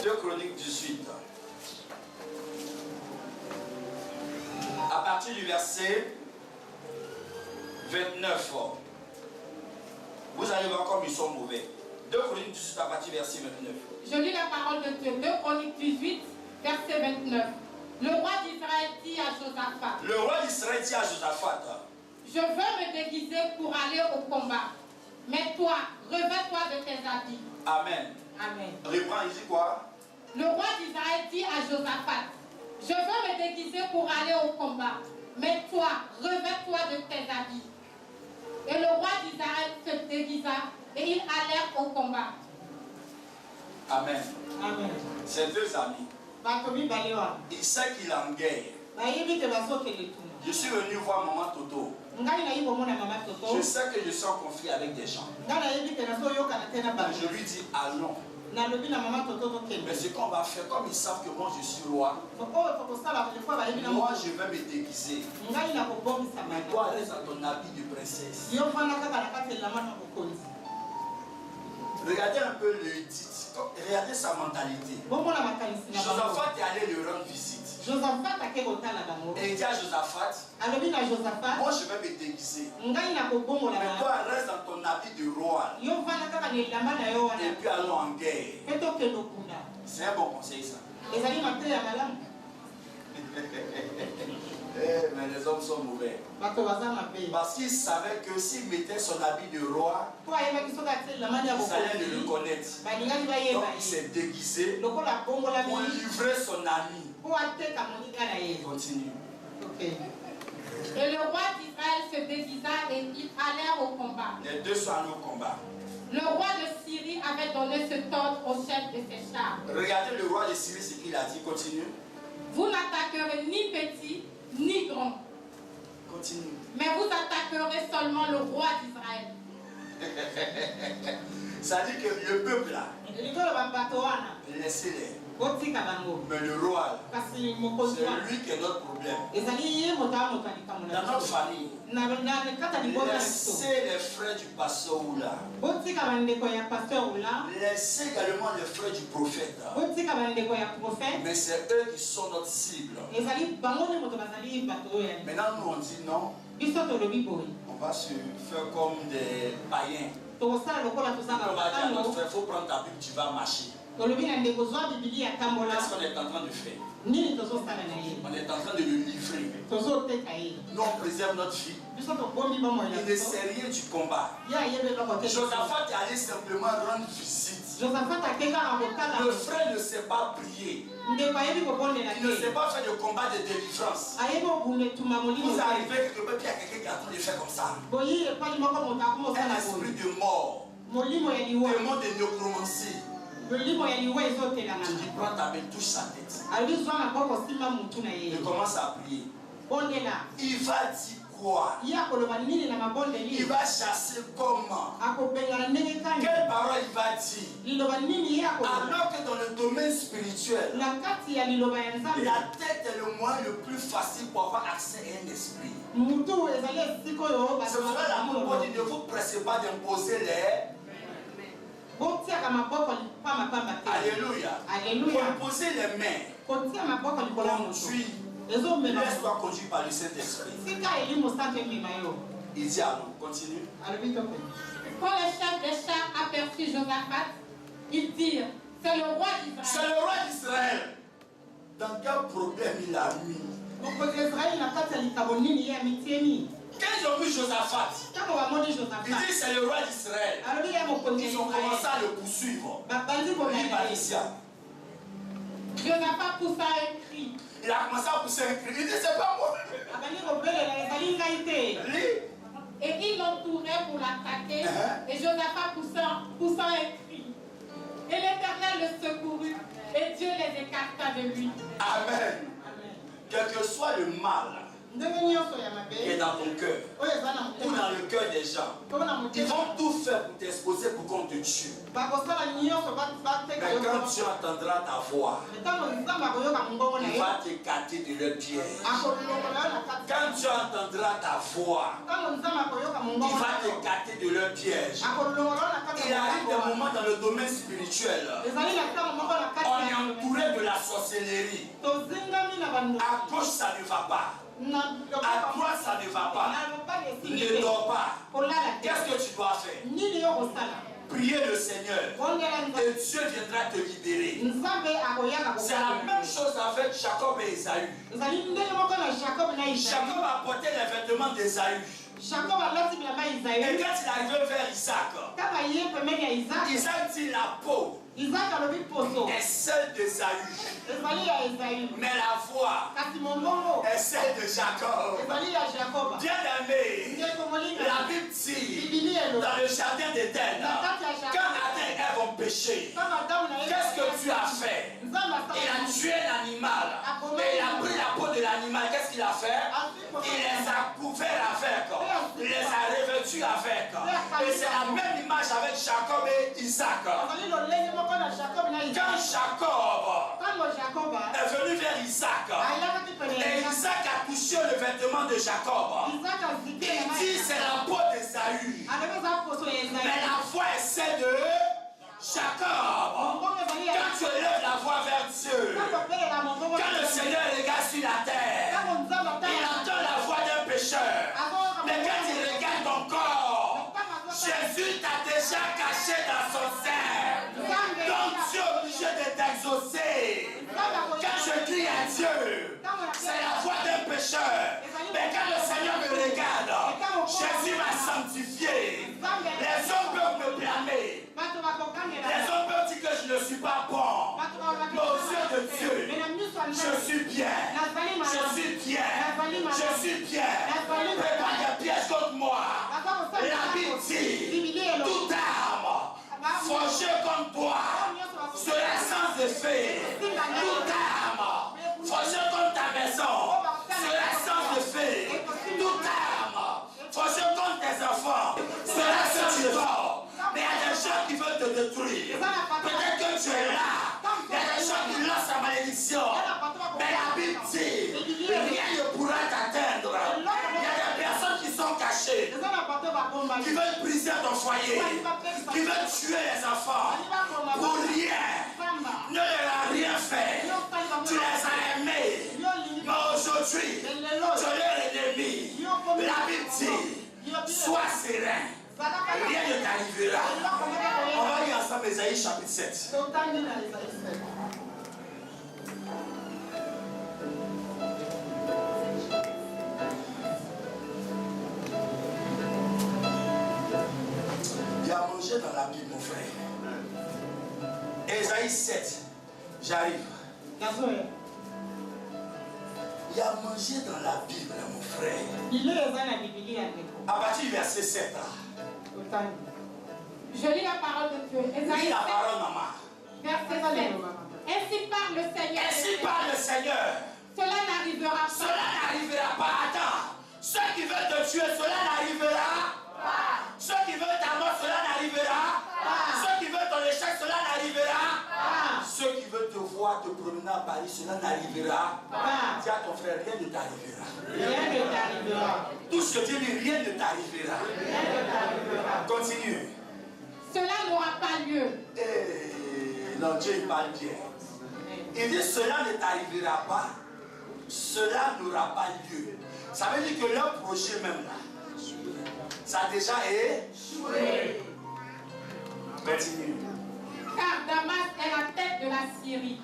2 Chroniques 18. À partir du verset 29. Vous allez voir comme ils sont mauvais. 2 Chroniques 18 à partir du verset 29. Je lis la parole de Dieu. 2 Chroniques 18, verset 29. Le roi d'Israël dit à Josaphat. Le roi d'Israël dit à Josaphat. Je veux me déguiser pour aller au combat. Mais toi, revêt-toi de tes habits. Amen. Amen. Reprends, il dit quoi? Le roi d'Israël dit à Josaphat. Je veux me déguiser pour aller au combat. Mais toi, revêt-toi de tes habits. Et le roi d'Israël se déguisa et ils allèrent au combat. Amen. Amen. Ses 2 amis. Il sait qu'il est en guerre. Je suis venu voir maman Toto. Je sais que je suis en conflit avec des gens. Je lui dis allons. Mais ce qu'on va faire, comme ils savent que moi je suis roi, moi je vais me déguiser. Mais toi reste dans ton habit de princesse. Regardez un peu le Hittite. Regardez sa mentalité. Josaphat est allé lui rendre visite. Et il dit à Josaphat, moi je vais me déguiser. Mais toi reste dans ton habit de roi. Et puis allons en guerre. C'est un bon conseil ça. Mais les hommes sont mauvais. Parce qu'ils savaient que s'ils mettaient son habit de roi, ils allaient le reconnaître. Donc il s'est déguisé pour livrer son ami. Continue. Et le roi d'Israël se déguisa et ils allèrent au combat. Les 2 sont allés au combat. Le roi de Syrie avait donné ce ordre au chef de ses chars. Regardez le roi de Syrie, ce qu'il a dit. Continue. Vous n'attaquerez ni petit ni grand. Continue. Mais vous attaquerez seulement le roi d'Israël. Ça dit que le peuple là, laissez-les. Mais le roi, c'est lui qui est notre problème. Dans notre famille, laissez les frères du pasteur Oula. Laissez également les frères du prophète. Mais c'est eux qui sont notre cible. Maintenant, nous on dit non. On va se faire comme des païens. On va dire à notre frère, il faut prendre ta Bible, tu vas marcher. Qu'est-ce qu'on est en train de faire? On est en train de le livrer. Nous on préserve notre vie. Il ne sait rien du combat. Josaphat est allé simplement rendre visite. Le frère ne sait pas prier. Il ne sait pas faire de combat de délivrance. Vous arrivez quelque part, il y a quelqu'un qui est en train de faire comme ça. Un esprit de mort. Démon de nécromancie. Tu dis, prends ta main, touche sa tête. Il commence à prier. Il va dire quoi? Il va chasser comment? Quelle parole il va dire? Alors que dans le domaine spirituel, la tête est le moyen le plus facile pour avoir accès à un esprit. C'est pour cela que l'amour dit ne vous pressez pas d'imposer les. Alléluia. Imposer les mains. Conduit. Laisse-toi conduire par le Saint-Esprit. Il dit alors, continue. Quand le chef des chars aperçut Josaphat, ils dirent, c'est le roi d'Israël. C'est le roi d'Israël. Dans quel problème il a mis? Quand ils ont vu Josaphat, ils disent c'est le roi d'Israël. Ils ont commencé à le poursuivre. Josaphat poussa un cri. Il a commencé à pousser un cri. Il dit c'est pas moi. Et ils l'entouraient pour l'attaquer. Et Josaphat poussa un cri. Et l'Éternel le secourut. Et Dieu les écarta de lui. Amen. Quel que soit le mal qui est dans ton cœur ou dans le cœur des gens, ils vont tout faire pour t'exposer pour qu'on te tue. Mais quand tu entendras ta voix, il va t'écarter de leur piège. Quand tu entendras ta voix, il va t'écarter de leur piège. Il arrive des moments dans le domaine spirituel, on est entouré de la sorcellerie. À gauche ça ne va pas. À toi ça ne va pas. Ne dors pas. Qu'est-ce que tu dois faire? Prier le Seigneur et Dieu viendra te libérer. C'est la même chose avec Jacob et Esaü. Jacob a porté les vêtements d'Esaü. Et quand il arrive vers Isaac, Isaac dit la peau est celle d'Esaü, mais la voix est celle de Jacob. Bien aimé, la Bible dit dans le jardin d'Éden, quand Adam et Ève ont péché, qu'est-ce que tu as fait? Il a tué l'animal et il a pris la peau de l'animal. Qu'est-ce qu'il a fait? Il les a couverts avec, il les a revêtus avec. Et c'est la même image avec Jacob et Isaac. Quand Jacob est venu vers Isaac et Isaac a touché le vêtement de Jacob, il dit c'est la peau d'Esaü, mais la voix est celle de Jacob. Quand tu élèves la voix vers Dieu, quand le Seigneur regarde sur la terre, il entend la voix d'un pécheur. Mais quand il regarde ton corps, Jésus t'a déjà caché dans son sein. Donc Dieu est obligé de t'exaucer. Quand je crie à Dieu, c'est la voix d'un pécheur. Mais quand le Seigneur me regarde, Jésus m'a sanctifié. Les hommes peuvent me blâmer. Les hommes peuvent dire que je ne suis pas bon. Mais aux yeux de Dieu, je suis bien. Je suis bien. Je suis bien. Prépare des pièges contre moi. La Bible dit, toute arme forgée contre toi sera sans effet. Toute arme forgée contre ta maison sera sans effet. Toute arme forgée contre tes enfants sera sans effet. Mais il y a des gens qui veulent te détruire. Peut-être que tu es là. Il y a des gens qui lancent la malédiction. Mais la Bible dit, rien ne pourra t'atteindre. Il y a des personnes qui sont cachées, qui veulent briser ton foyer, qui veulent tuer les enfants. Pour rien. Ne leur a rien fait. Tu les as aimés. Mais aujourd'hui, tu es leur ennemi. La Bible dit, sois serein. Rien ne t'arrivera. On va lire ensemble Ésaïe chapitre 7. Il y a mangé dans la Bible, mon frère. Ésaïe 7. J'arrive. Il y a mangé dans la Bible, mon frère. À partir du verset 7. Je lis la parole de Dieu. Lis la parole, maman. Verset 7. Ainsi parle le Seigneur. Ainsi parle le Seigneur. Cela n'arrivera pas. Cela n'arrivera pas. Attends. Ceux qui veulent te à Paris, cela n'arrivera pas. Dis à ton frère, rien ne t'arrivera. Rien ne t'arrivera. Tout ce que Dieu dit, rien ne t'arrivera. Rien ne t'arrivera. Continue. Cela n'aura pas lieu. Non, Dieu il parle bien. Il dit cela ne t'arrivera pas. Cela n'aura pas lieu. Ça veut dire que leur projet même là, ça a déjà échoué. Continue. Car Damas est la tête de la Syrie.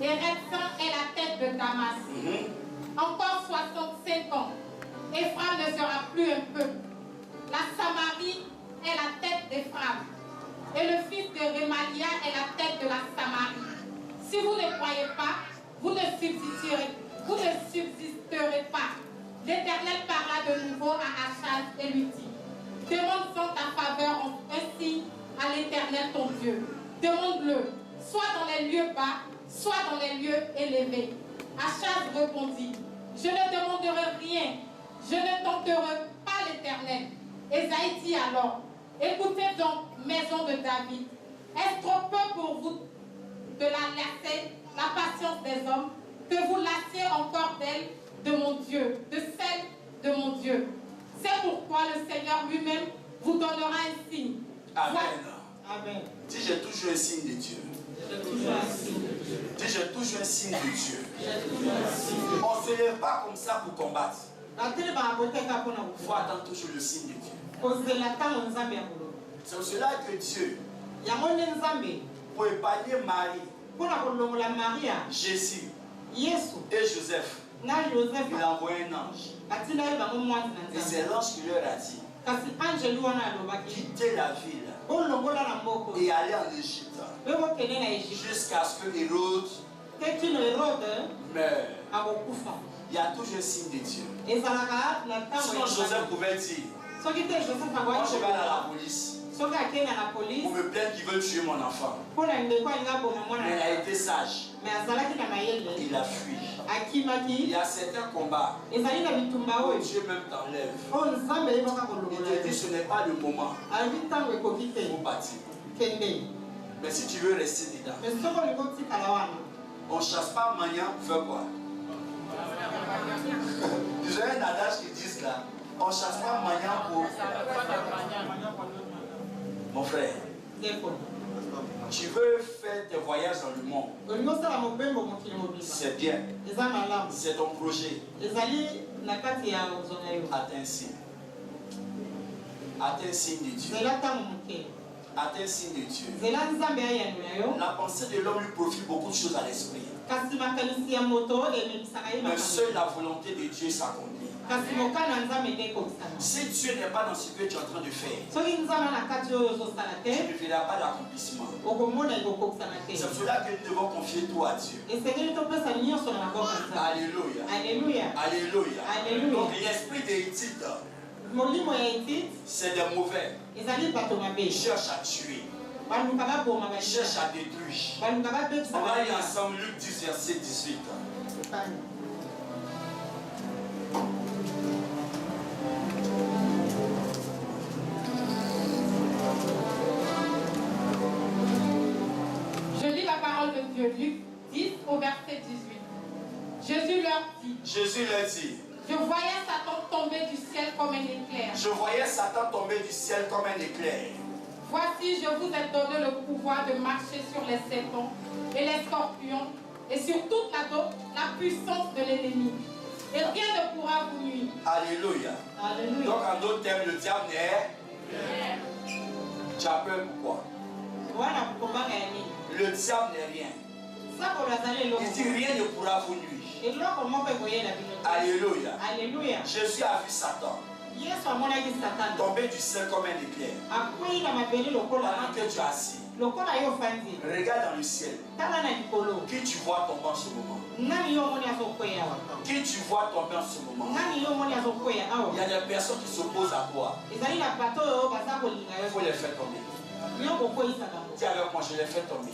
Et Retsin est la tête de Damas. Encore 65 ans. Éphraim ne sera plus un peuple. La Samarie est la tête d'Éphraim. Et le fils de Rémalia est la tête de la Samarie. Si vous ne croyez pas, vous ne subsisterez pas. L'Éternel parla de nouveau à Achaz et lui dit, demande sans ta faveur un signe à l'Éternel ton Dieu. Demande-le, soit dans les lieux bas, soit dans les lieux élevés. Achaz répondit, je ne demanderai rien, je ne tenterai pas l'Éternel. Ésaïe dit alors, écoutez donc, maison de David, est-ce trop peu pour vous de la lasser, la patience des hommes, que vous lassiez encore d'elle, de mon Dieu, de celle de mon Dieu. C'est pourquoi le Seigneur lui-même vous donnera un signe. Amen. Amen. Dis, j'ai toujours un signe de Dieu. Dis, j'ai toujours un signe de Dieu. On ne se lève pas comme ça pour combattre. Il faut attendre toujours le signe de Dieu. C'est pour cela que Dieu, pour épargner Marie, Jésus et Joseph, il a envoyé un ange. Et c'est l'ange qui leur a dit, quittez la ville et allez en Égypte jusqu'à ce que Hérode meure. Il y a toujours un signe de Dieu. Sinon Joseph pouvait dire, moi je vais à la police pour me plaindre qu'ils veulent tuer mon enfant. Mais il a été sage. Il a fui. Il y a certains combats où Dieu même t'enlève. Il te dit ce n'est pas le moment pour partir. Mais si tu veux rester dedans, on ne chasse pas Mania pour faire quoi? Vous avez un adage qui dit là, on ne chasse pas Mania pour... Mon frère, tu veux faire tes voyages dans le monde, c'est bien, c'est ton projet. Atteins un signe. Atteins un signe de Dieu. Atteins un signe de Dieu. La pensée de l'homme lui profite beaucoup de choses à l'esprit. Mais seule la volonté de Dieu s'accomplit. Si Dieu n'est pas dans ce que tu es en train de faire, tu ne verras pas l'accomplissement. C'est pour cela que nous devons confier tout à Dieu. Alléluia. Alléluia. Alléluia. Donc l'esprit d'Égypte, c'est des mauvais. Ils cherchent à tuer. Ils cherchent à détruire. On va aller ensemble, Luc 10, verset 18. Je lis la parole de Dieu, Luc 10 au verset 18. Jésus leur dit, je voyais Satan tomber du ciel comme un éclair. Je voyais Satan tomber du ciel comme un éclair. Voici, je vous ai donné le pouvoir de marcher sur les serpents et les scorpions et sur toute la puissance de l'ennemi. Et rien ne pourra vous nuire. Alléluia. Alléluia. Donc en d'autres termes, le diable n'est... Tu as peur pourquoi? Le diable n'est rien. Il dit rien ne pourra vous nuire. Alléluia. Alléluia. Jésus a vu Satan tomber du ciel comme un éclair. Pendant que tu es assis, regarde dans le ciel. Qui tu vois tomber en ce moment? Qui tu vois tomber en ce moment? Il y a des personnes qui s'opposent à toi. Il faut les faire tomber. Dis avec moi, je les fais tomber.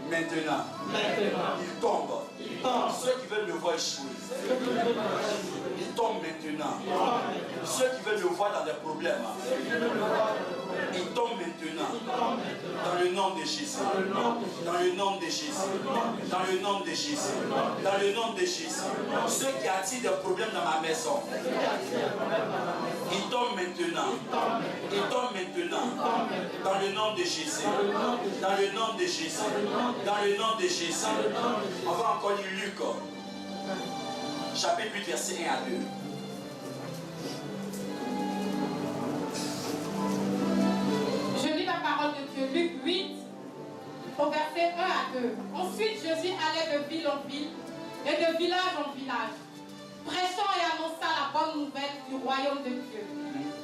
Maintenant, ils tombent. Ceux qui veulent le voir échouer, ils tombent maintenant. Ceux qui veulent le voir dans des problèmes, Il tombe maintenant. Dans le nom de Jésus. Dans le nom de Jésus. Dans le nom de Jésus. Dans le nom de Jésus. Ceux qui attirent des problèmes dans ma maison. Il tombe maintenant. Il tombe maintenant. Dans le nom de Jésus. Dans le nom de Jésus. Dans le nom de Jésus. On va encore lire Luc. Chapitre 8, verset 1 à 2. Je lis la parole de Dieu, Luc 8, au verset 1 à 2. Ensuite, Jésus allait de ville en ville et de village en village, prêchant et annonçant la bonne nouvelle du royaume de Dieu.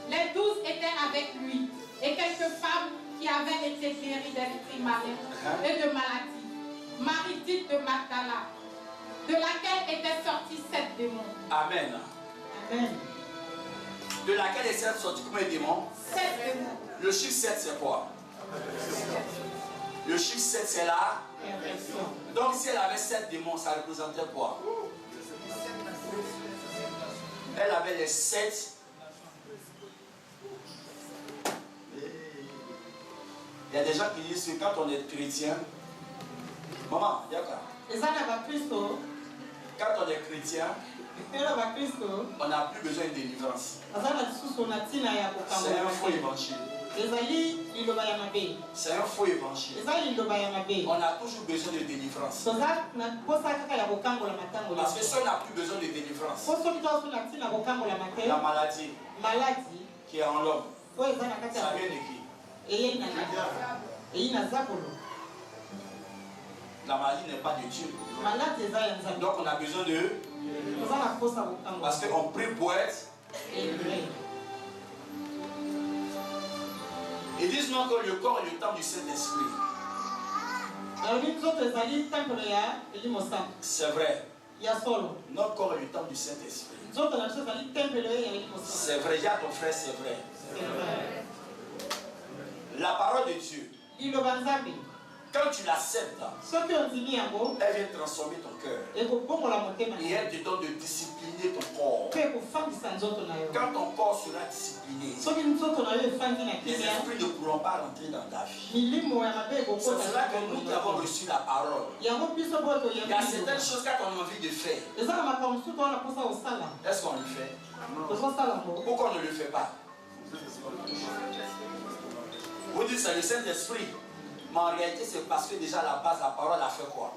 Les 12 étaient avec lui et quelques femmes qui avaient été guéries d'esprits malins et de maladies. Marie dite de Magdala, de laquelle étaient sortis 7 démons. Amen. Amen. De laquelle est sorti combien de démons? 7 démons. Le chiffre 7 c'est quoi? Le chiffre 7 c'est là. Donc si elle avait 7 démons, ça représentait quoi? Elle avait les 7. Il y a des gens qui disent que quand on est chrétien, maman, d'accord. Quand on est chrétien, on n'a plus besoin de délivrance. C'est un faux évangile. C'est un faux évangile. On a toujours besoin de délivrance. Parce que si on n'a plus besoin de délivrance, la maladie qui est en l'homme, ça vient de qui? La maladie n'est pas de Dieu. Donc on a besoin de... Parce qu'on prie pour être... Ils disent non que le corps est le temple du Saint-Esprit. C'est vrai. Notre corps est le temple du Saint-Esprit. C'est vrai, il y a ton frère, c'est vrai. La parole de Dieu, quand tu l'acceptes, elle vient transformer ton cœur. Et elle te donne de discipliner ton corps. Quand ton corps sera discipliné, les esprits ne pourront pas rentrer dans ta vie. C'est cela que nous qui avons reçu la parole. Il y a certaines choses qu'on a envie de faire. Est-ce qu'on le fait? Pourquoi on ne le fait pas? Vous dites c'est le Saint-Esprit. Mais en réalité, c'est parce que déjà à la base, la parole a fait quoi?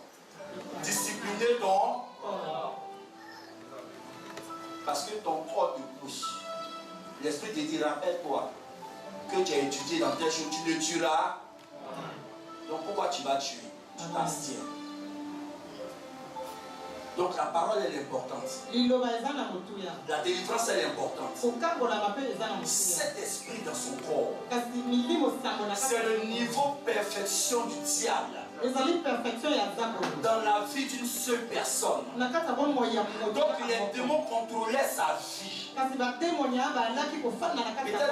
Discipliner ton corps. Parce que ton corps te pousse. L'Esprit te dit, rappelle-toi que tu as étudié dans telle chose, tu ne tueras. Donc pourquoi tu vas tuer? Tu t'abstiens. Donc la parole elle est importante. La délivrance elle est importante. Cet esprit dans son corps, c'est le niveau perfection du diable dans la vie d'une seule personne. Donc les démons contrôlaient sa vie. Peut-être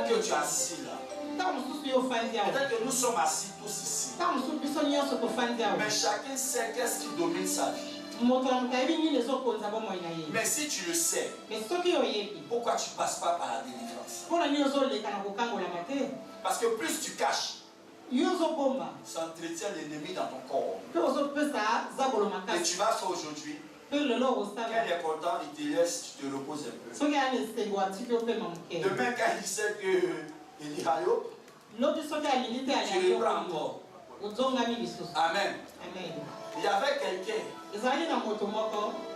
que tu es assis là. Peut-être que nous sommes assis tous ici. Mais chacun sait qu'est-ce qui domine sa vie. Mais si tu le sais, pourquoi tu ne passes pas par la délivrance? Parce que plus tu caches, ça entretient l'ennemi dans ton corps. Et tu vas faire aujourd'hui. Quand il est content, il te laisse, tu te reposes un peu. Demain, quand il sait que il dit allô, tu reprends encore. Amen. Il y avait quelqu'un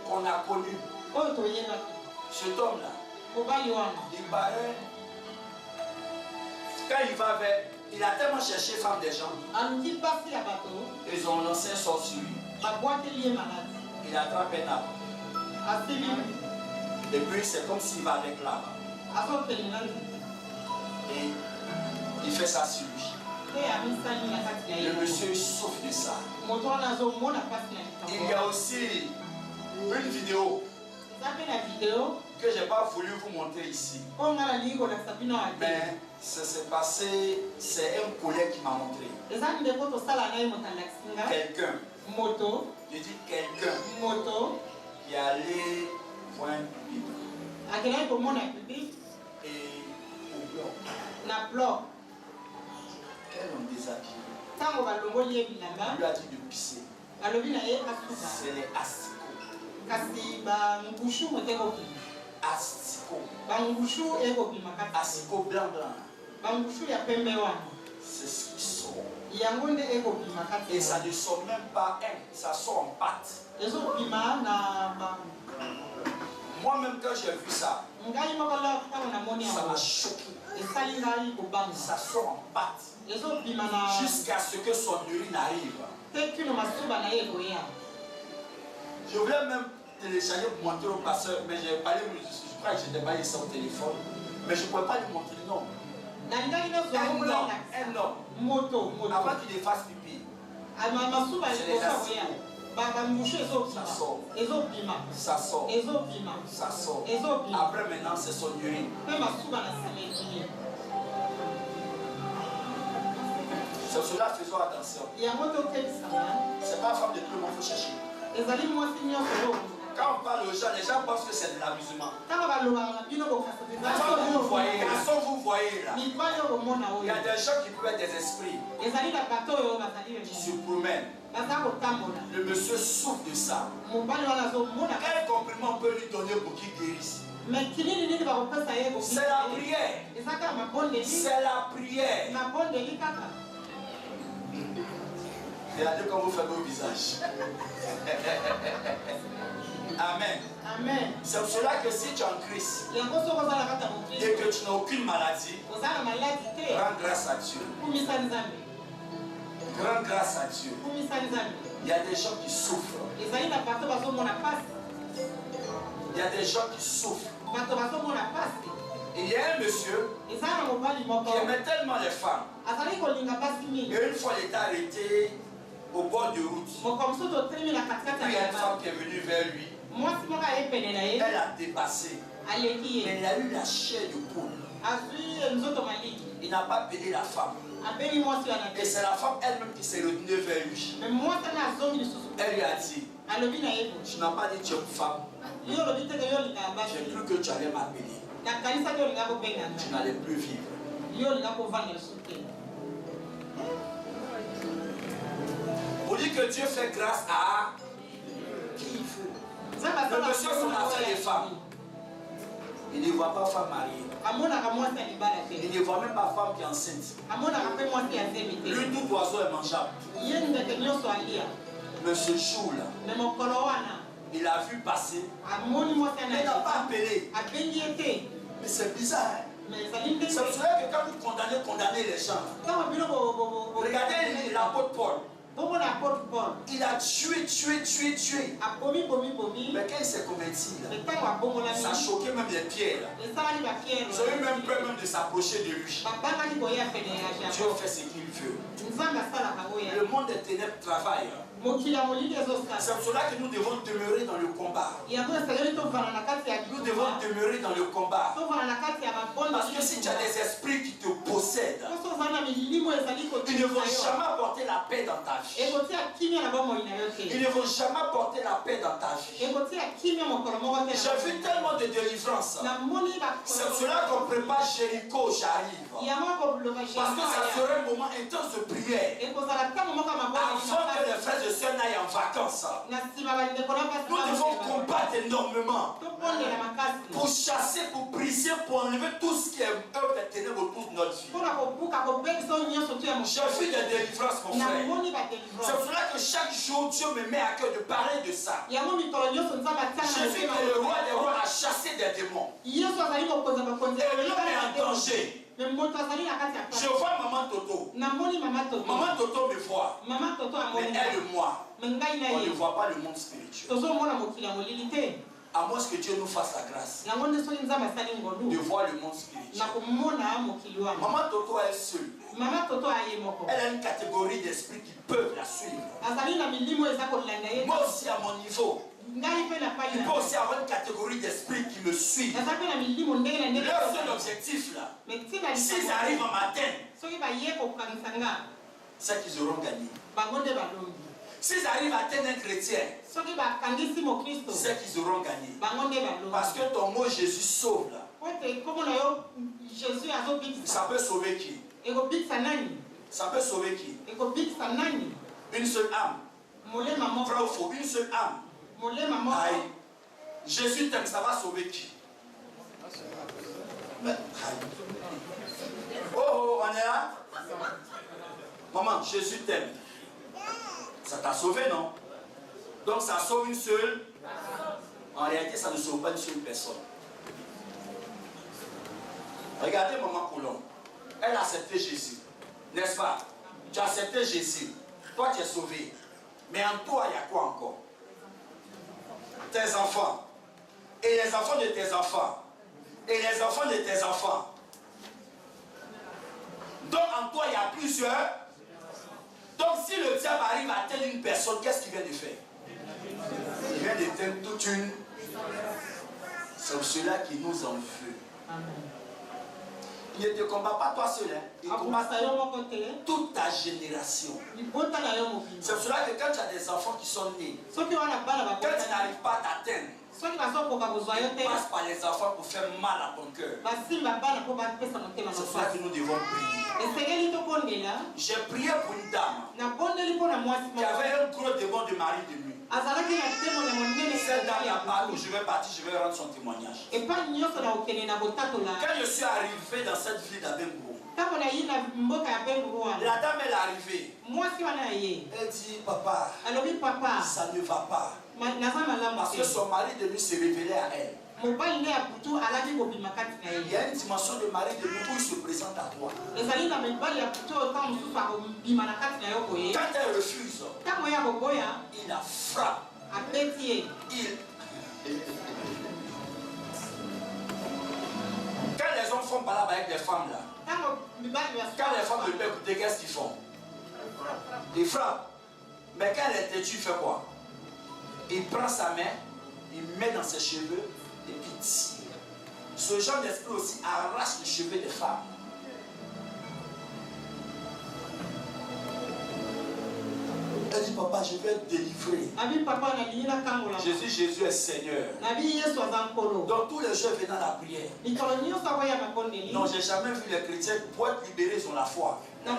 qu'on a connu. Cet homme-là, il paraît, quand il va vers, il a tellement cherché femme des gens. Ils ont lancé un sort sur lui. Il attrape un arbre. Et puis c'est comme s'il va avec l'arbre. Et il fait ça sur lui. Le monsieur souffre de ça. Il y a aussi une vidéo que je n'ai pas voulu vous montrer ici. Mais ça s'est passé, c'est un collègue qui m'a montré. Quelqu'un, je dis quelqu'un qui allait voir un public. Et au bloc. elles l'ont déshabillé. On lui a dit de pisser. C'est les asticots. Asticots. Asticots blanc. C'est ce qui sort. Et ça ne sort même pas ça sort en pâte. Moi-même quand j'ai vu ça, ça m'a choqué. Ça sort en pâte. Jusqu'à ce que son urine arrive. Je voulais même télécharger pour montrer au pasteur, mais je crois que je n'ai pas laissé au téléphone. Mais je ne pouvais pas lui montrer, non. Un homme. Avant qu'il ne fasse pipi. Ça sort. Après maintenant c'est son urine. C'est cela, faisons attention. C'est pas la femme de tout le monde, il faut chercher. Quand on parle aux gens, les gens pensent que c'est de l'amusement. Quand vous voyez là, il y a des gens qui peuvent être des esprits qui se promènent. Le monsieur souffre de ça. Quel compliment on peut lui donner pour qu'il guérisse? C'est la prière. C'est la prière. Regardez comment vous faites vos visages. Amen. C'est pour cela que si tu es en Christ et que tu n'as aucune maladie, rends grâce à Dieu. Rends grâce à Dieu. Il y a des gens qui souffrent. Il y a des gens qui souffrent. Et il y a un monsieur qui aimait tellement les femmes. Et une fois il était arrêté au bord de route. Puis il y a une femme qui est venue vers lui. Elle a dépassé. Mais il a eu la chair de poule. Il n'a pas pédé la femme. Et c'est la femme elle-même qui s'est retenue vers lui. Elle lui a dit, tu n'as pas dit tu es une femme. J'ai cru que tu allais m'appeler. Tu n'allais plus vivre. Pour dire que Dieu fait grâce à qui il veut. Le monsieur son affaire des femmes. Il ne voit pas femme mariée. Il ne voit même pas femme qui est enceinte. Lui, tout oiseau est mangeable. Mais ce jour-là, il a vu passer. Il n'a pas appelé. Mais c'est bizarre. C'est pour cela que quand vous condamnez les gens, regardez l'apôtre Paul. Il a tué. Mais quand il s'est converti, ça choquait même les pierres. Ils ont eu même peur de s'approcher de lui. Dieu fait ce qu'il veut. Le monde des ténèbres travaille. C'est pour cela que nous devons demeurer dans le combat. Nous devons demeurer dans le combat. Parce que si tu as des esprits qui te possèdent, ils ne vont jamais apporter la paix dans ta vie. Ils ne vont jamais apporter la paix dans ta vie. J'ai vu tellement de délivrances. C'est pour cela qu'on prépare Jéricho, j'arrive. Parce que ça serait un moment intense de prière. Avant que les frères et sœurs n'aillent en vacances. Nous devons combattre énormément. Pour chasser, pour briser, pour enlever tout ce qui est œuvre des ténèbres autour de notre vie. J'ai vu des délivrances, mon frère. C'est pour cela que chaque jour, Dieu me met à cœur de parler de ça. J'ai vu que le roi des rois a chassé des démons. Et l'homme est en danger. Je vois Maman Toto. Maman Toto me voit. Mais elle, moi, on ne voit pas le monde spirituel. À moins que Dieu nous fasse la grâce de voir le monde spirituel. Maman Toto est seule. Elle a une catégorie d'esprits qui peuvent la suivre. Moi aussi à mon niveau. Il peut aussi avoir une catégorie d'esprits qui me suivent. Leur seul objectif là, s'ils arrivent en matin, c'est qu'ils auront gagné. S'ils arrivent à atteindre un chrétien, c'est qu'ils auront gagné. Parce que ton mot Jésus sauve là. Ça peut sauver qui? Ça peut sauver qui? Une seule âme. Frère ou faux, une seule âme. Aïe. Jésus t'aime, ça va sauver qui? Mais, oh, on est là? Maman, Jésus t'aime. Ça t'a sauvé, non? Donc ça sauve une seule. En réalité, ça ne sauve pas une seule personne. Regardez maman Coulomb. Elle a accepté Jésus. N'est-ce pas? Tu as accepté Jésus. Toi, tu es sauvé. Mais en toi, il y a quoi encore? Tes enfants. Et les enfants de tes enfants. Et les enfants de tes enfants. Donc en toi, il y a plusieurs. Donc si le diable arrive à atteindre une personne, qu'est-ce qu'il vient de faire? Il vient d'éteindre toute une. C'est pour cela qu'il nous en veut. Il ne te combat pas toi seul, hein. Il combat toute ta génération. C'est pour cela que quand tu as des enfants qui sont nés, quand tu n'arrives pas à t'atteindre, passe par les enfants pour faire mal à ton cœur. C'est pour cela que nous devons prier. J'ai prié pour une dame qui avait un gros démon de mari de nuit. Cette dame n'a pas où je vais partir, je vais rendre son témoignage. Quand je suis arrivé dans cette ville d'Abengourou, la dame elle est arrivée. Elle dit papa, ça ne va pas. Parce que son mari de nuit s'est révélé à elle. Il y a une dimension de mari de nuit où il se présente à toi. Quand elle refuse, il la frappe. Quand les hommes font parler avec les femmes là, quand les femmes ne peuvent écouter, qu'est-ce qu'ils font? Ils frappent. Mais quand elle est têtue, il fait quoi? Il prend sa main, il met dans ses cheveux et puis tire. Ce genre d'esprit aussi arrache les cheveux des femmes. Elle dit papa, je vais te délivrer. Jésus est Seigneur. Donc tous les jours venant à la prière. Non, j'ai jamais vu les chrétiens pour être libérés, ils ont la foi. Mais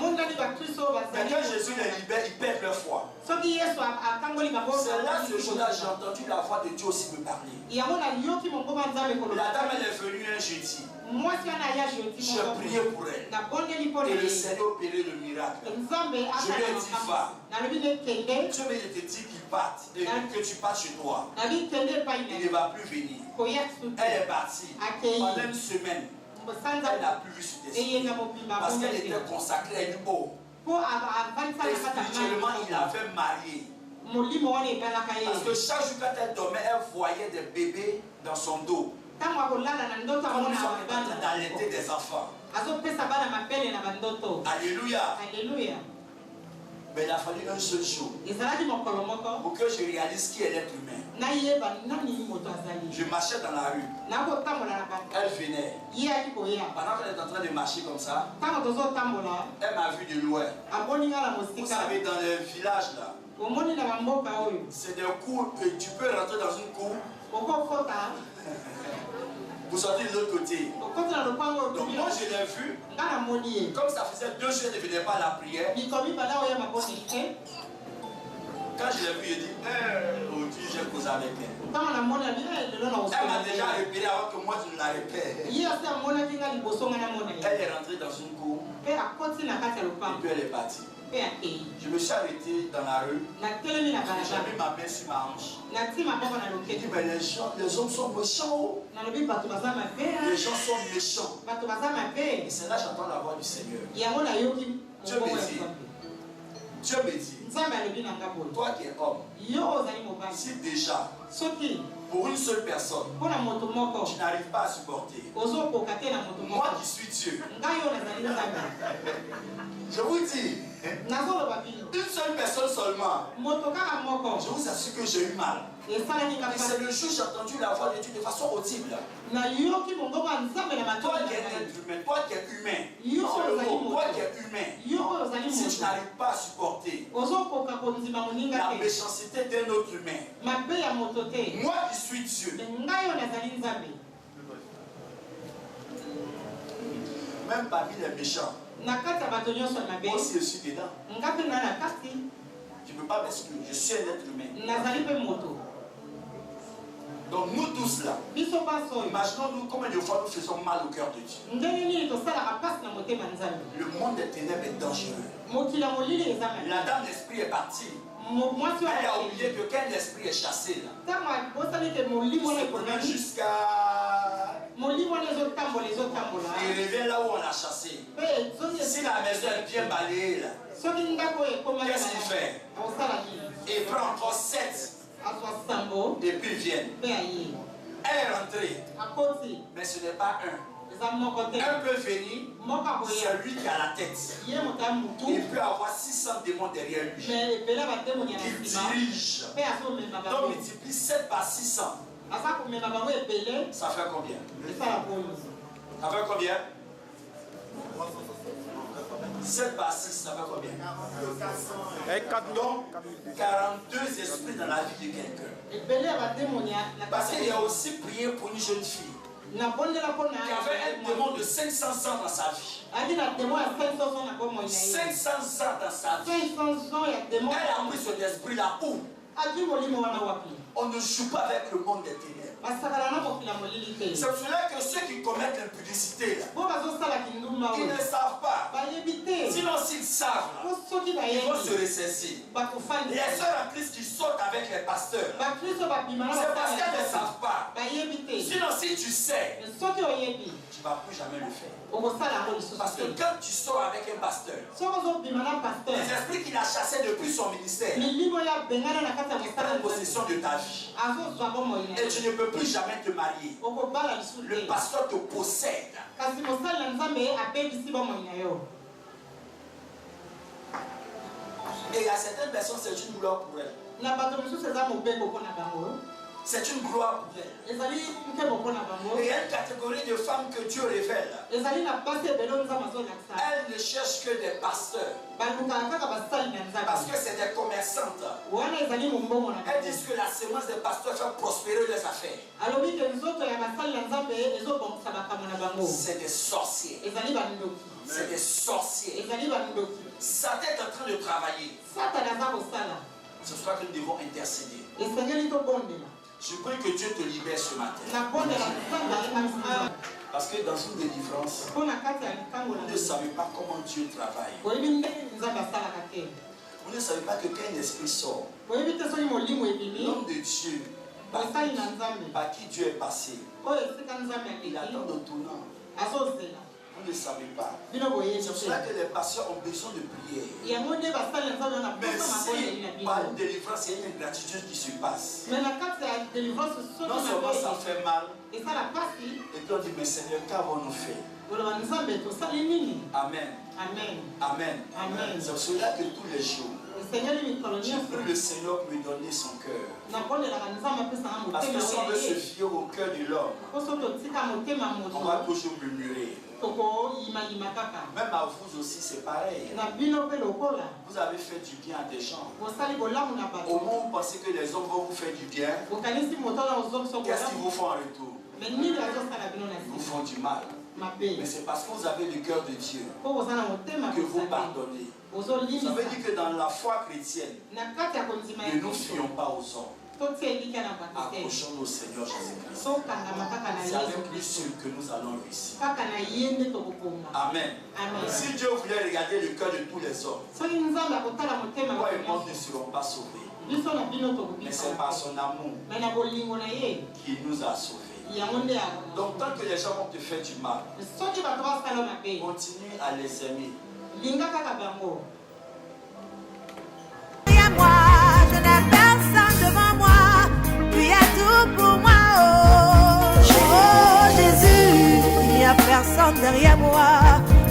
quand Jésus les libère, ils perdent leur foi. C'est là ce jour-là j'ai entendu la voix de Dieu aussi me parler. La dame elle est venue un jeudi. J'ai prié pour elle. Et le Seigneur opérait le miracle. Je lui ai dit va. Dieu me dit qu'il parte et que tu partes chez toi. Il ne va plus venir. Elle est partie pendant une semaine. Elle n'a plus vu cet esprit parce qu'elle était consacrée à une eau. Et spirituellement, il avait marié. Parce que chaque jour quand elle dormait, elle voyait des bébés dans son dos. Comme nous sommes d'allaiter des enfants. Alléluia. Mais il a fallu un seul jour pour que je réalise qui est l'être humain. Je marchais dans la rue. Elle venait. Pendant qu'elle est en train de marcher comme ça, elle m'a vu de loin. Vous savez, dans les villages là, c'est des cours que tu peux rentrer dans une cour. Vous sortez de l'autre côté. Donc moi je l'ai vu. Comme ça faisait 2 jours qu'elle ne venait pas à la prière. Quand je l'ai vu, il dit aujourd'hui j'ai causé avec elle. Elle m'a déjà repéré avant que moi je ne la repère. Elle est rentrée dans une cour. Et puis elle est partie. Je me suis arrêté dans la rue. J'ai mis ma main sur ma hanche. J'ai dit mais les hommes sont méchants. Les gens sont méchants. Et c'est là que j'entends la voix du Seigneur. Dieu me dit, toi qui es homme, si déjà pour une seule personne tu n'arrives pas à supporter, moi qui suis Dieu, je vous dis, une seule personne seulement, je vous assure que j'ai eu mal. Et c'est le jour où j'ai entendu la voix de Dieu de façon audible. Toi qui es être humain, toi qui es humain, toi qui es humain, si tu n'arrives pas à supporter la méchanceté d'un autre humain, moi qui suis Dieu, Même parmi les méchants. Aussi je suis dedans. Tu ne peux pas m'exclure. Je suis un être humain. Donc nous tous là, imaginons-nous combien de fois nous faisons mal au cœur de Dieu. Le monde des ténèbres est dangereux. La dame d'esprit est partie. Elle a oublié que quand l'esprit est chassé là, jusqu'à... Il revient là où on l'a chassé. Si la maison est bien balayée là, qu'est-ce qu'il fait? Il prend encore 7 et puis ils viennent. Elle est rentrée, mais ce n'est pas un. Un peut venir, c'est lui qui a la tête. Il peut avoir 600 démons derrière lui. Il dirige. Donc multiplie 7 par 600. Ça fait combien? Ça fait combien? 7 par 6, ça fait combien? Donc 42 esprits dans la vie de quelqu'un. Parce qu'il y a aussi prié pour une jeune fille qui avait un démon de 500 ans dans sa vie. 500 ans dans sa vie. Elle a pris cet esprit-là où? On ne joue pas avec le monde des ténèbres. C'est pour cela que ceux qui commettent l'impudicité, ils ne savent pas. Sinon, s'ils savent, ils vont se ressaisir. Les sœurs en Christ qui sortent avec les pasteurs, c'est parce qu'elles ne savent pas. Sinon, si tu sais, tu ne vas plus jamais le faire. Parce que quand tu sors avec un pasteur, les esprits qu'il a chassés depuis son ministère, ils prennent possession de ta vie. Et tu ne peux plus jamais te marier. Le pasteur te possède. Et il y a certaines personnes, c'est une gloire pour elles. C'est une gloire pour elles. Et il y a une catégorie de femmes que Dieu révèle. Elles ne cherchent que des pasteurs. Parce que c'est des commerçantes. Elles disent que la sémence des pasteurs fait prospérer les affaires. C'est des sorciers. C'est des sorciers. Satan est en train de travailler. C'est pour ça que nous devons intercéder. Je prie que Dieu te libère ce matin. Parce que dans une délivrance, vous ne savez pas comment Dieu travaille. Vous ne savez pas que quand un esprit sort, l'homme de Dieu, par qui Dieu est passé, il attend de tournant. Vous ne savez pas. C'est pour cela que les patients ont besoin de prière. Mais si par une délivrance, il y a une ingratitude qui se passe, non seulement ça fait mal, et puis on dit, mais Seigneur, qu'avons-nous fait? Amen. Amen. C'est pour cela que tous les jours, je prie le Seigneur pour lui donner son cœur. Parce que si on veut se fier au cœur de l'homme, on va toujours murmurer. Même à vous aussi, c'est pareil. Vous avez fait du bien à des gens. Au moment où vous pensez que les hommes vont vous faire du bien, qu'est-ce qu'ils vous font en retour? Ils vous font du mal. Mais c'est parce que vous avez le cœur de Dieu que vous pardonnez. Ça veut dire que dans la foi chrétienne, ne nous fions pas aux hommes. Accrochons-nous au Seigneur Jésus-Christ. C'est avec lui seul que nous allons réussir. Amen. Si Dieu voulait regarder le cœur de tous les hommes, toi et moi ne serons pas sauvés. Mais c'est par son amour qu'il nous a sauvés. Donc tant que les gens vont te faire du mal, continue à les aimer. Et à moi, je n'ai personne devant moi. Tu as tout pour moi. Oh Jésus, il n'y a personne derrière moi,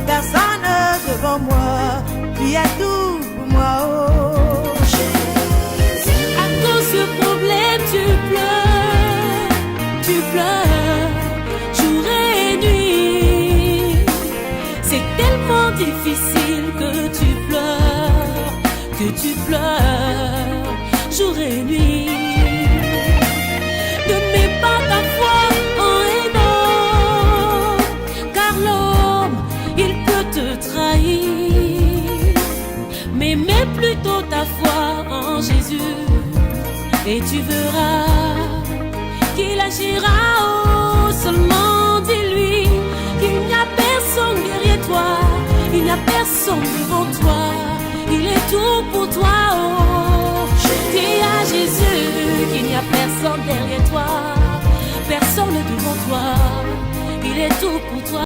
personne devant moi. Tu as tout pour moi. Oh Jésus. À cause de ce problème, tu pleures jour et nuit. C'est tellement difficile que tu pleures jour et nuit. Ne mets pas ta foi en un homme, car l'homme, tu verras qu'il agira. Oh, seulement dis-lui qu'il n'y a personne derrière toi, il n'y a personne devant toi, il est tout pour toi. Oh, dis à Jésus qu'il n'y a personne derrière toi, personne devant toi, il est tout pour toi.